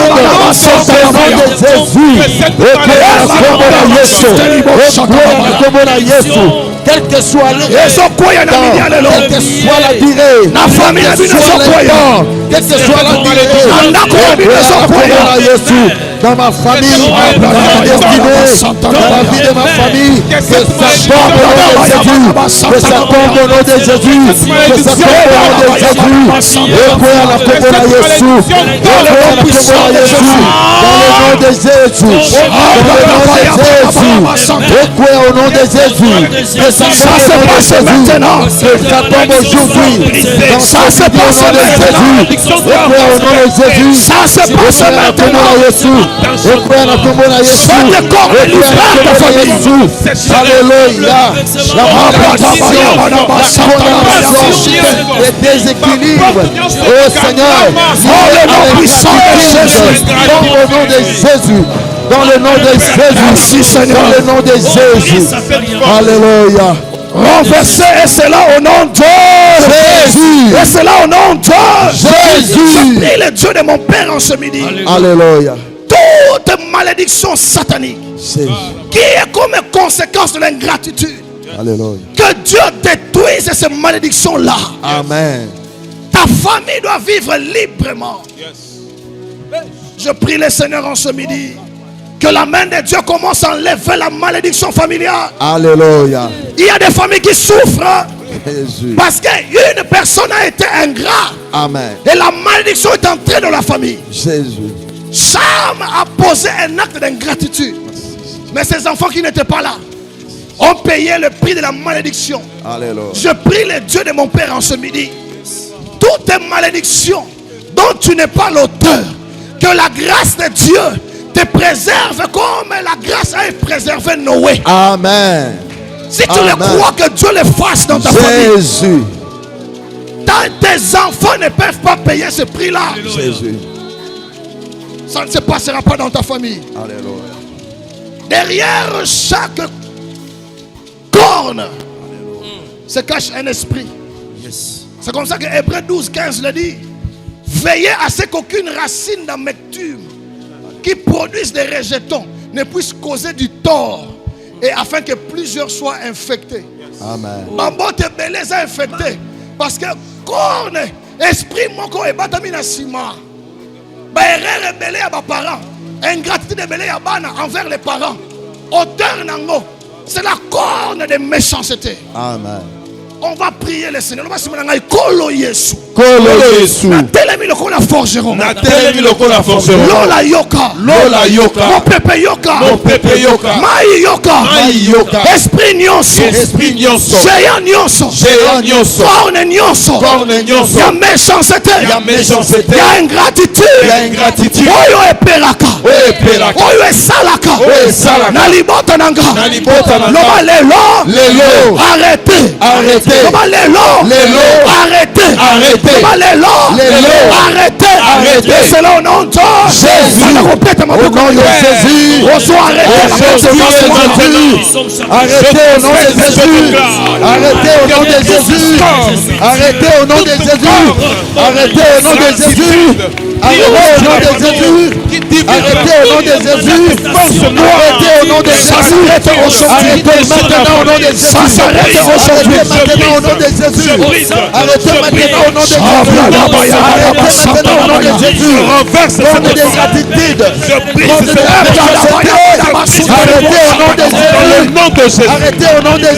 Tombe au nom de Jésus. Quel que soit le quelle que soit la durée, la famille quel que soit la durée, dans ma famille, dans ma destinée, dans la vie de ma famille, que ça tombe au nom de Jésus, que ça tombe au nom de Jésus, que ça tombe au nom de Jésus, et puis à la combo à Jésus, dans le nom de Jésus, et puis au nom de Jésus, que ça se passe maintenant, que ça tombe aujourd'hui, ça se passe au nom de Jésus, et puis au nom de Jésus, ça se passe maintenant, Jésus. Alléluia. Le déséquilibre. Oh Seigneur. Dans le nom de Jésus. Dans le nom de Jésus. Dans le nom de Jésus. Alléluia. Renversé, et c'est là au nom de Jésus. Et c'est là au nom de Jésus. Je prie le Dieu de mon Père en ce midi. Alléluia. Toute malédiction satanique Jésus. qui est comme conséquence de l'ingratitude. Alléluia. Que Dieu détruise ces malédictions-là. Amen. Ta famille doit vivre librement. Je prie le Seigneur en ce midi. Que la main de Dieu commence à enlever la malédiction familiale. Alléluia. Il y a des familles qui souffrent Jésus. parce qu'une personne a été ingrat. Amen. Et la malédiction est entrée dans la famille. Jésus. Cham a posé un acte d'ingratitude. Mais ces enfants qui n'étaient pas là ont payé le prix de la malédiction. Alléluia. Je prie le Dieu de mon Père en ce midi. Toutes tes malédictions dont tu n'es pas l'auteur, que la grâce de Dieu te préserve comme la grâce a préservé Noé. Amen. Si tu le crois, que Dieu le fasse dans ta famille. Jésus. Tes enfants ne peuvent pas payer ce prix-là. Jésus. Ça ne se passera pas dans ta famille. Alléluia. Derrière chaque corne se cache un esprit. C'est comme ça que Hébreux 12, 15 le dit. Veillez à ce qu'aucune racine d'amertume qui produise des rejetons ne puisse causer du tort, et afin que plusieurs soient infectés. Amen. Mambo te beleza infecté parce que corne esprit moko e batamina sima. Ba erreur belé à ba parents, ingratitude belé à bana envers les parents. Auteur nango, c'est la corne de méchanceté. Amen. On va prier le Seigneur. On va se mettre en Kolo Yesu. Kolo Yesu. Na telemi lokola forgeron. Na telemi lokola forgeron. Lola yoka. Lola yoka. Mon pepe yoka. Mon pepe yoka. Mai yoka. Mai yoka. Esprit nyonso. Esprit nyonso. Géant nyonso. Géant nyonso. Corne nyonso. Corne nyonso. Ya méchanceté. Ya méchanceté. Ya ingratitude. Ya ingratitude. Oyo epelaka. Oyo epelaka. Oyo esalaka. Oyo esalaka. Na libota nanga. Na libota nanga. Loba lelo. Lelo. Arrêtez. Arrêtez. Loba lelo. Lelo. Arrêtez. Arrêtez. Loba lelo. Lelo. Arrêtez. Arrêtez. Et c'est là au nom de Jésus. Au nom de Jésus. Reçois, arrêtez. Arrêtez au nom de Jésus. Arrêtez au nom de Jésus. Arrêtez au nom de Jésus. Arrêtez au nom de Jésus. Arrêtez au nom de Jésus. Arrêtez au nom de Jésus. Arrêtez au nom de Jésus. Arrêtez maintenant au nom de Jésus. Arrêtez maintenant au nom de Jésus. Arrêtez maintenant au nom de Jésus. Arrêtez maintenant au nom de Jésus. Monde des gratitudes. Monde de arrêtez au nom de Jésus. Arrêtez au nom de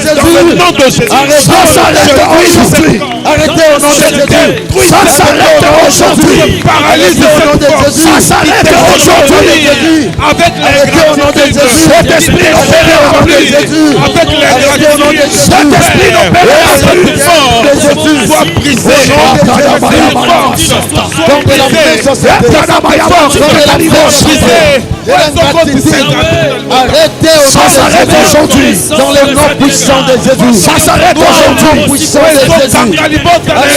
Jésus. Arrêtez aujourd'hui. Arrêtez au nom de Jésus. Ça s'arrête aujourd'hui. Arrêtez au nom de Jésus. Ça s'arrête aujourd'hui. Arrêtez au nom de Jésus. Cet esprit opère au nom de Jésus. Arrêtez au nom de Jésus. Cet esprit opère au nom de Jésus. Soit brisé. Donc de la méchanceté. Arrêtez au nom de Jésus aujourd'hui. Dans le nom puissant de Jésus. Ça s'arrête aujourd'hui. Puissant de Jésus.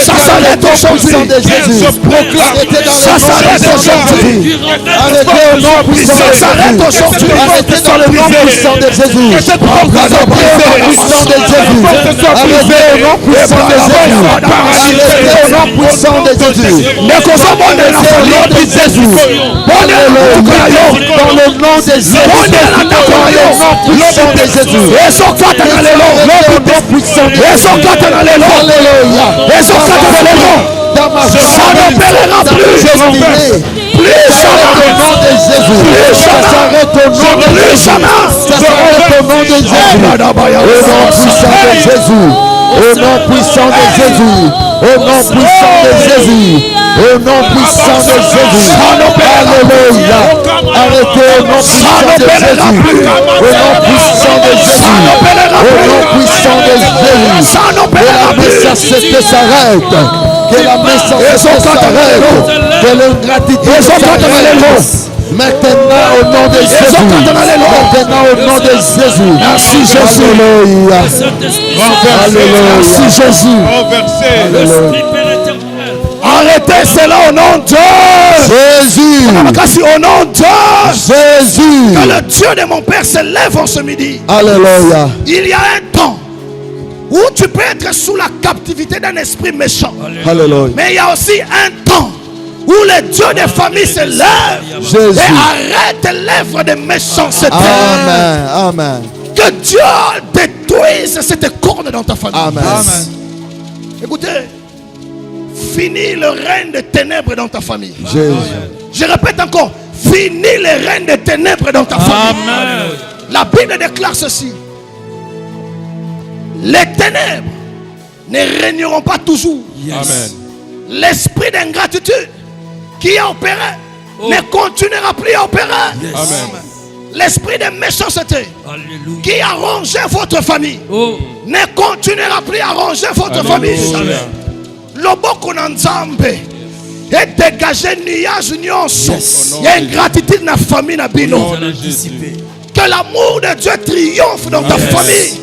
Ça s'arrête aujourd'hui de Jésus. Arrêtez dans le nom aujourd'hui. Arrêtez au nom puissant de Jésus. Arrêtez dans le nom puissant de Jésus. Arrêtez au nom puissant de Jésus. Arrêtez au nom puissant de Jésus. Arrêtez au nom puissant de Jésus. Arrêtez au nom de Jésus. Dans le nom de Jésus. Dans le nom puissant de Jésus. Arrêtez au nom puissant de Jésus. Alléluia. Dans ma Ça n'opérera plus. Plus jamais au nom de Jésus. Ça s'arrête au nom de Jésus. Ça s'arrête au nom de Jésus. Au nom puissant de Jésus. Au nom puissant de Jésus. Au nom puissant de Jésus. Au nom puissant de Jésus. Alléluia. Arrêtez au nom puissant de Jésus. Au nom puissant de Jésus. Au nom puissant de Jésus. Que la méchanceté s'arrête. Que la méchanceté s'arrête. Que l'ingratitude s'arrête. Maintenant au nom de Jésus. Maintenant au nom de Jésus. Merci Jésus. Alléluia. Merci Jésus. Alléluia. Arrêtez cela au nom de Jésus. Au nom de Jésus. Que le Dieu de mon Père se lève en ce midi. Alléluia. Il y a un temps où tu peux être sous la captivité d'un esprit méchant. Alléluia. Mais il y a aussi un temps où le Dieu des familles se lève Jésus. et arrête l'œuvre de méchanceté. Amen. Amen. Que Dieu détruise cette corne dans ta famille. Amen. Écoutez, fini le règne des ténèbres dans ta famille. Jésus. Je répète encore, fini le règne des ténèbres dans ta famille. Amen. La Bible déclare ceci: les ténèbres ne régneront pas toujours. Amen. L'esprit d'ingratitude qui a opéré ne continuera plus à opérer. Amen. l'esprit de méchanceté qui a rongé votre famille ne continuera plus à ronger votre famille. Loboko na nzambe et dégager nuage nyonso. Il y a une gratitude dans la famille na bino. Que l'amour de Dieu triomphe dans ta famille.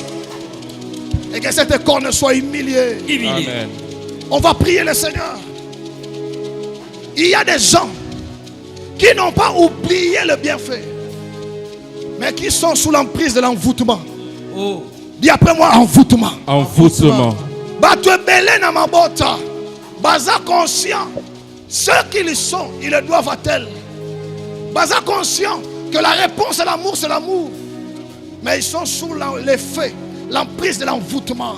Et que cet corps ne soit humilié. Amen. On va prier le Seigneur. Il y a des gens qui n'ont pas oublié le bienfait, mais qui sont sous l'emprise de l'envoûtement. Dis après moi, envoûtement. Envoûtement. Bato belé na mabota. Baza conscient. Ceux qui le sont, ils le doivent à tel. Baza conscient que la réponse à l'amour, c'est l'amour. Mais ils sont sous l'effet, l'emprise de l'envoûtement.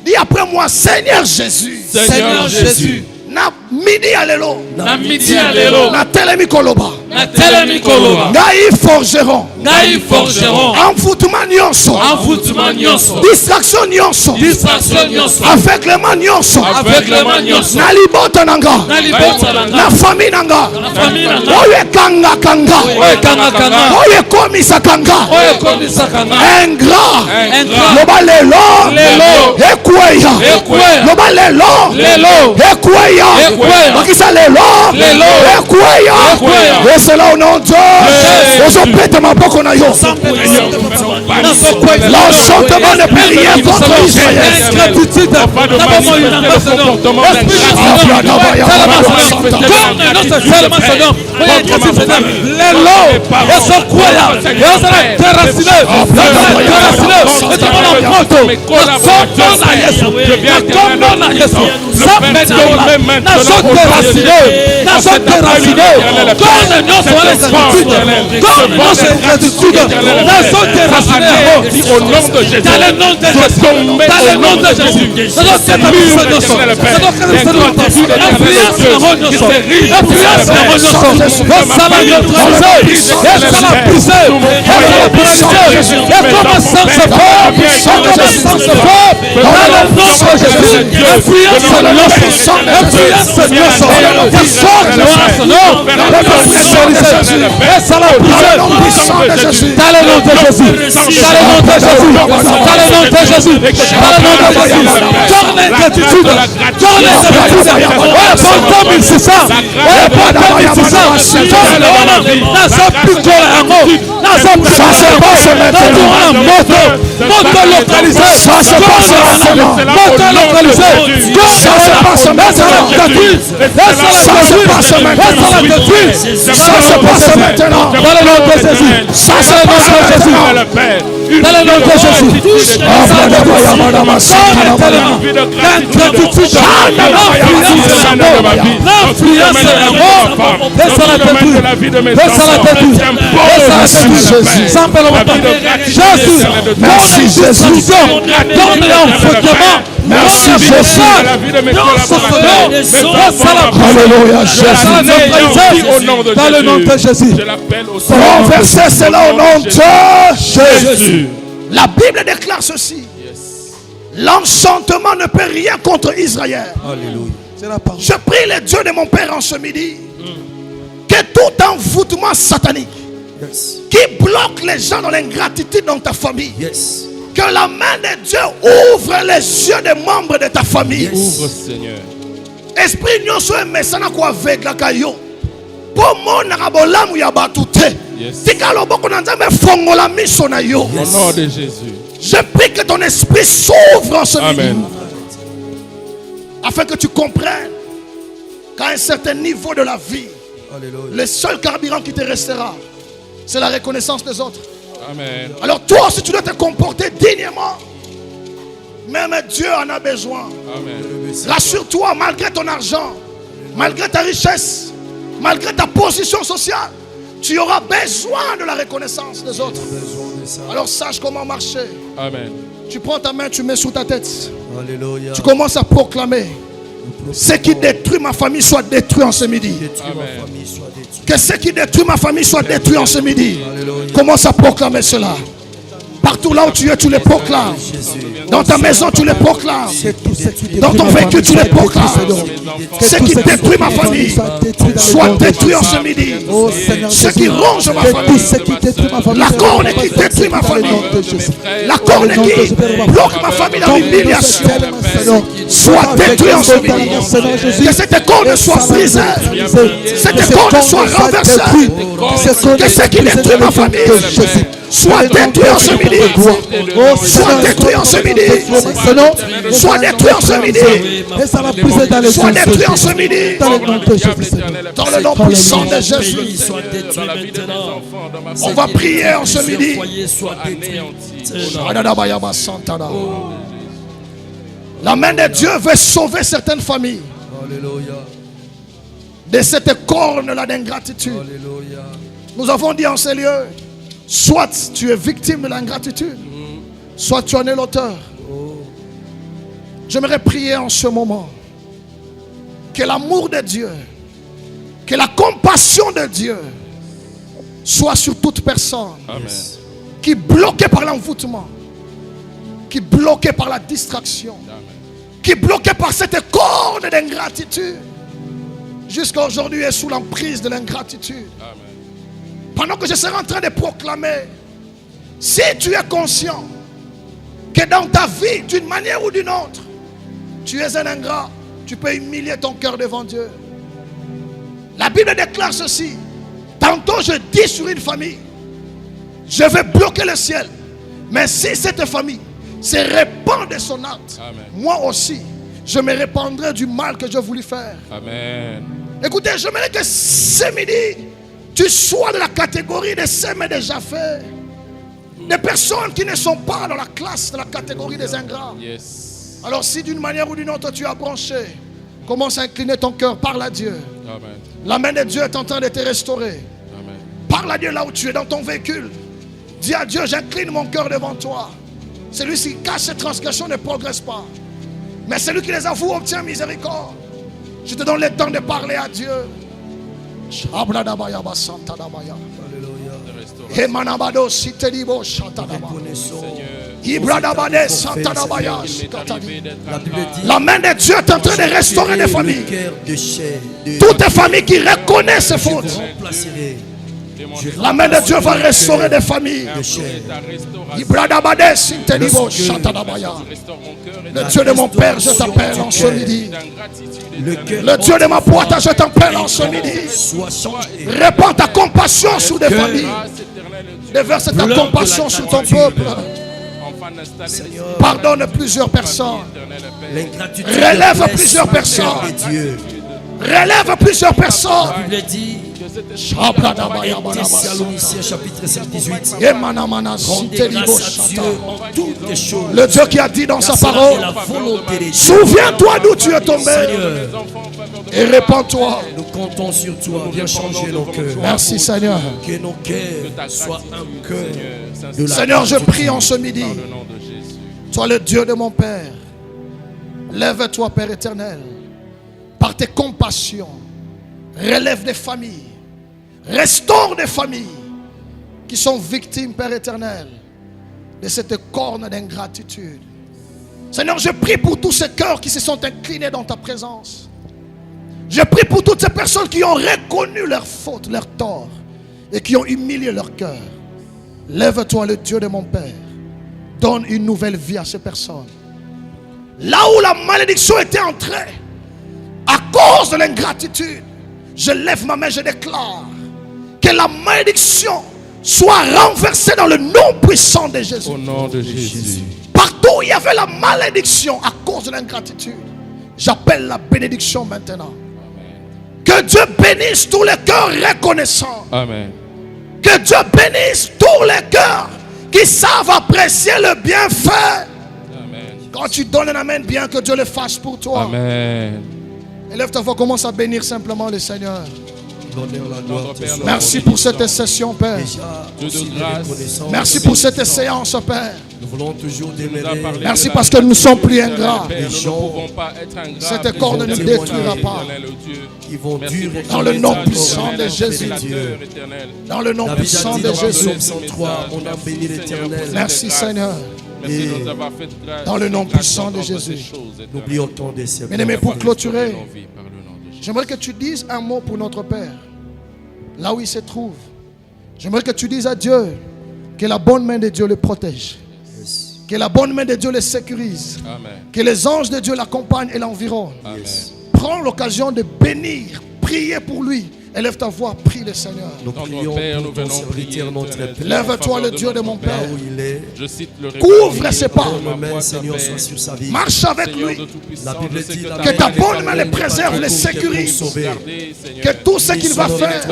Dis après moi, Seigneur Jésus. Seigneur Jésus. Na midi alelo. Na midi alelo. Na telemi koloba. Na telemi koloba. Ngai forgeron. Ngai forgeron. Envoûtement nyonso. Envoûtement nyonso. Distraction nyonso. Distraction nyonso. Aveuglement nyonso. Aveuglement nyonso. Na libota nanga. Na libota nanga. Na famille nanga. Na famille nanga. Oye kanga kanga. Oye kanga kanga. Oye komisa kanga. Oye komisa kanga. Ingrat. Ingrat. Loba lelo. Lelo. Ekweya. Ekweya. Loba lelo. Lelo. Ekweya. Ekweya. Bakisa lelo. Lelo. Ekweya. Ekweya. Et c'est là au nom de Dieu. Ozopete maboko na yo. L'enchantement ne peut rien contre Israël. Au nom de Jésus, dans le nom de Jésus, dans le nom de Jésus, Merci Jésus. Merci Jésus. Alléluia Jésus. Dans le nom de Jésus. Renversez cela au nom de Jésus. La Bible déclare ceci. L'enchantement ne peut rien contre Israël. Alléluia. Je prie le Dieu de mon Père en ce midi que tout envoûtement satanique qui bloque les gens dans l'ingratitude dans ta famille, que la main de Dieu ouvre les yeux des membres de ta famille. Ouvre, Seigneur. Esprit nyonso emesana ko avec la kayo. Pour mon arabolamu ya batute. Tika loboko na nzambe fongola miso na yo. Au nom de Jésus. Je prie que ton esprit s'ouvre en ce Amen. midi. Afin que tu comprennes qu'à un certain niveau de la vie, le seul carburant qui te restera, c'est la reconnaissance des autres. Amen. Alors toi, si tu dois te comporter dignement, même Dieu en a besoin. Amen. Rassure-toi, malgré ton argent, malgré ta richesse, malgré ta position sociale, tu auras besoin de la reconnaissance des autres. Alors sache comment marcher. Amen. Tu prends ta main, tu mets sous ta tête. Alléluia. Tu commences à proclamer: ce qui détruit ma famille soit détruit en ce midi. Que ce qui détruit ma famille soit détruit en ce midi. Commence à proclamer cela. Par Partout là où tu es, tu les proclames. Dans ta maison, tu les proclames. Dans ton véhicule, tu les proclames. Ce qui détruit ma famille, soit détruit en ce midi. Ce qui ronge ma famille, la corne qui détruit ma famille, la corne qui bloque ma famille dans l'humiliation, soit détruit en ce midi. Que cette corne soit brisée, cette corne soit renversée. Que ce qui détruit ma famille soit détruit en ce midi. Soit détruit en ce midi. Soit détruit en ce midi. Soit détruit en ce midi. Dans le nom puissant de Jésus. On va prier en ce midi. La main de Dieu veut sauver certaines familles de cette corne-là d'ingratitude. Nous avons dit en ces lieux, soit tu es victime de l'ingratitude, soit tu en es l'auteur. J'aimerais prier en ce moment que l'amour de Dieu, que la compassion de Dieu soit sur toute personne. Amen. Qui est bloquée par l'envoûtement, qui est bloquée par la distraction, amen, qui est bloquée par cette corne d'ingratitude, jusqu'à aujourd'hui est sous l'emprise de l'ingratitude. Amen. Pendant que je serai en train de proclamer, si tu es conscient que dans ta vie, d'une manière ou d'une autre, tu es un ingrat, tu peux humilier ton cœur devant Dieu. La Bible déclare ceci. Tantôt je dis sur une famille, je vais bloquer le ciel. Mais si cette famille se répand de son acte, amen, moi aussi, je me répandrai du mal que j'ai voulu faire. Amen. Écoutez, j'aimerais que ce midi, tu sois de la catégorie de ceux mais déjà faits. Des personnes qui ne sont pas dans la classe de la catégorie des ingrats. Yes. Alors si d'une manière ou d'une autre tu as branché, commence à incliner ton cœur, parle à Dieu. Amen. La main de Dieu est en train de te restaurer. Amen. Parle à Dieu là où tu es, dans ton véhicule. Dis à Dieu, j'incline mon cœur devant toi. Celui qui cache ses transgressions ne progresse pas. Mais celui qui les avoue obtient miséricorde. Je te donne le temps de parler à Dieu. Alléluia. La main de Dieu est en train de restaurer les familles. Toutes les familles qui reconnaissent ses fautes. La main de Dieu va restaurer des familles. Le Dieu de mon Père, je t'appelle en ce midi. Le Dieu de ma boîte, je t'appelle en ce midi. Répands ta compassion sur des familles. Déverse ta compassion sur ton peuple. Pardonne plusieurs personnes. Relève plusieurs personnes. Relève plusieurs personnes. La Bible dit, Thessaloniciens chapitre 7, 18. Rendez grâce à Dieu en toutes les choses. Le Dieu qui a dit dans sa parole, souviens-toi d'où tu es tombé et répands-toi. Nous comptons sur toi, viens changer nos cœurs. Merci Seigneur. Que nos cœurs soient un cœur de la Seigneur, je prie en ce midi. Toi le Dieu de mon Père, lève-toi Père éternel. Par tes compassions, relève des familles, restaure des familles qui sont victimes, Père éternel, de cette corne d'ingratitude. Seigneur, je prie pour tous ces cœurs qui se sont inclinés dans ta présence. Je prie pour toutes ces personnes qui ont reconnu leurs fautes, leurs torts et qui ont humilié leur cœur. Lève-toi, le Dieu de mon Père. Donne une nouvelle vie à ces personnes. Là où la malédiction était entrée, à cause de l'ingratitude, je lève ma main, je déclare que la malédiction soit renversée dans le nom puissant de Jésus. Au nom de Jésus. Partout où il y avait la malédiction à cause de l'ingratitude, j'appelle la bénédiction maintenant. Amen. Que Dieu bénisse tous les cœurs reconnaissants. Amen. Que Dieu bénisse tous les cœurs qui savent apprécier le bienfait. Amen. Quand tu donnes un amen, bien que Dieu le fasse pour toi. Amen. Élève ta voix, commence à bénir simplement le Seigneur. Merci pour cette session, Père. Merci pour cette séance, Père. Nous voulons toujours demeurer. Merci parce que nous ne sommes plus ingrats. Nous ne pouvons pas être ingrats. Cet corps ne nous détruira pas. Qui vont durer. Dans le nom puissant de Jésus. Dans le nom puissant de Jésus. On a béni l'Éternel. Merci Seigneur. Dans le nom puissant de Jésus. N'oublions ton décès. Bien-aimé, pour clôturer, j'aimerais que tu dises un mot pour notre Père, là où il se trouve. J'aimerais que tu dises à Dieu que la bonne main de Dieu le protège. Que la bonne main de Dieu le sécurise. Amen. Que les anges de Dieu l'accompagnent et l'environnent. Prends l'occasion de bénir, prier pour lui. Élève ta voix, prie le Seigneur. Nous prions pour ton serviteur, notre Père. Lève-toi le Dieu de mon Père. Là où il est. Je cite le Couvre ses pas. Seigneur, soit sur sa vie. Marche avec lui. La Bible dit Que ta bonne main le préserve, le sécurise. Que tout ce qu'il va faire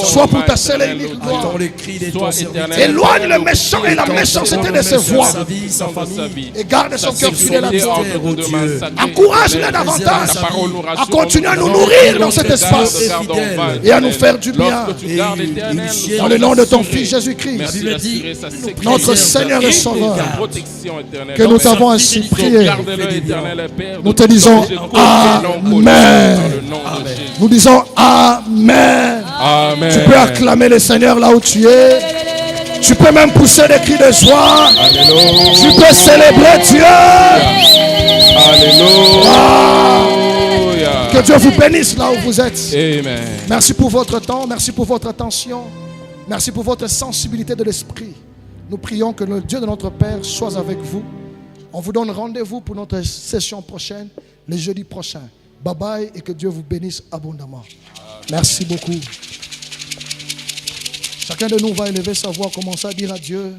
soit pour ta seule et unique gloire. Entends le cri de ton serviteur. Éloigne le méchant et la méchanceté de ses voix. Sa vie, sa famille. Et garde son cœur fidèle à toi. Oh Dieu. Encourage-le davantage à continuer à nous nourrir dans cet espace et à nous faire du bien. Dans le nom de ton Fils Jésus-Christ, notre Seigneur et Sauveur, que nous t'avons ainsi prié. Nous te disons Amen. Nous disons Amen. Amen. Tu peux acclamer le Seigneur là où tu es. Tu peux même pousser des cris de joie. Alléluia. Tu peux célébrer Dieu. Alléluia. Que Dieu vous bénisse là où vous êtes. Amen. Merci pour votre temps, merci pour votre attention, merci pour votre sensibilité de l'esprit. Nous prions que le Dieu de notre Père soit avec vous. On vous donne rendez-vous pour notre session prochaine, le jeudi prochain. Bye bye et que Dieu vous bénisse abondamment. Merci beaucoup. Chacun de nous va élever sa voix, commencer à dire à Dieu.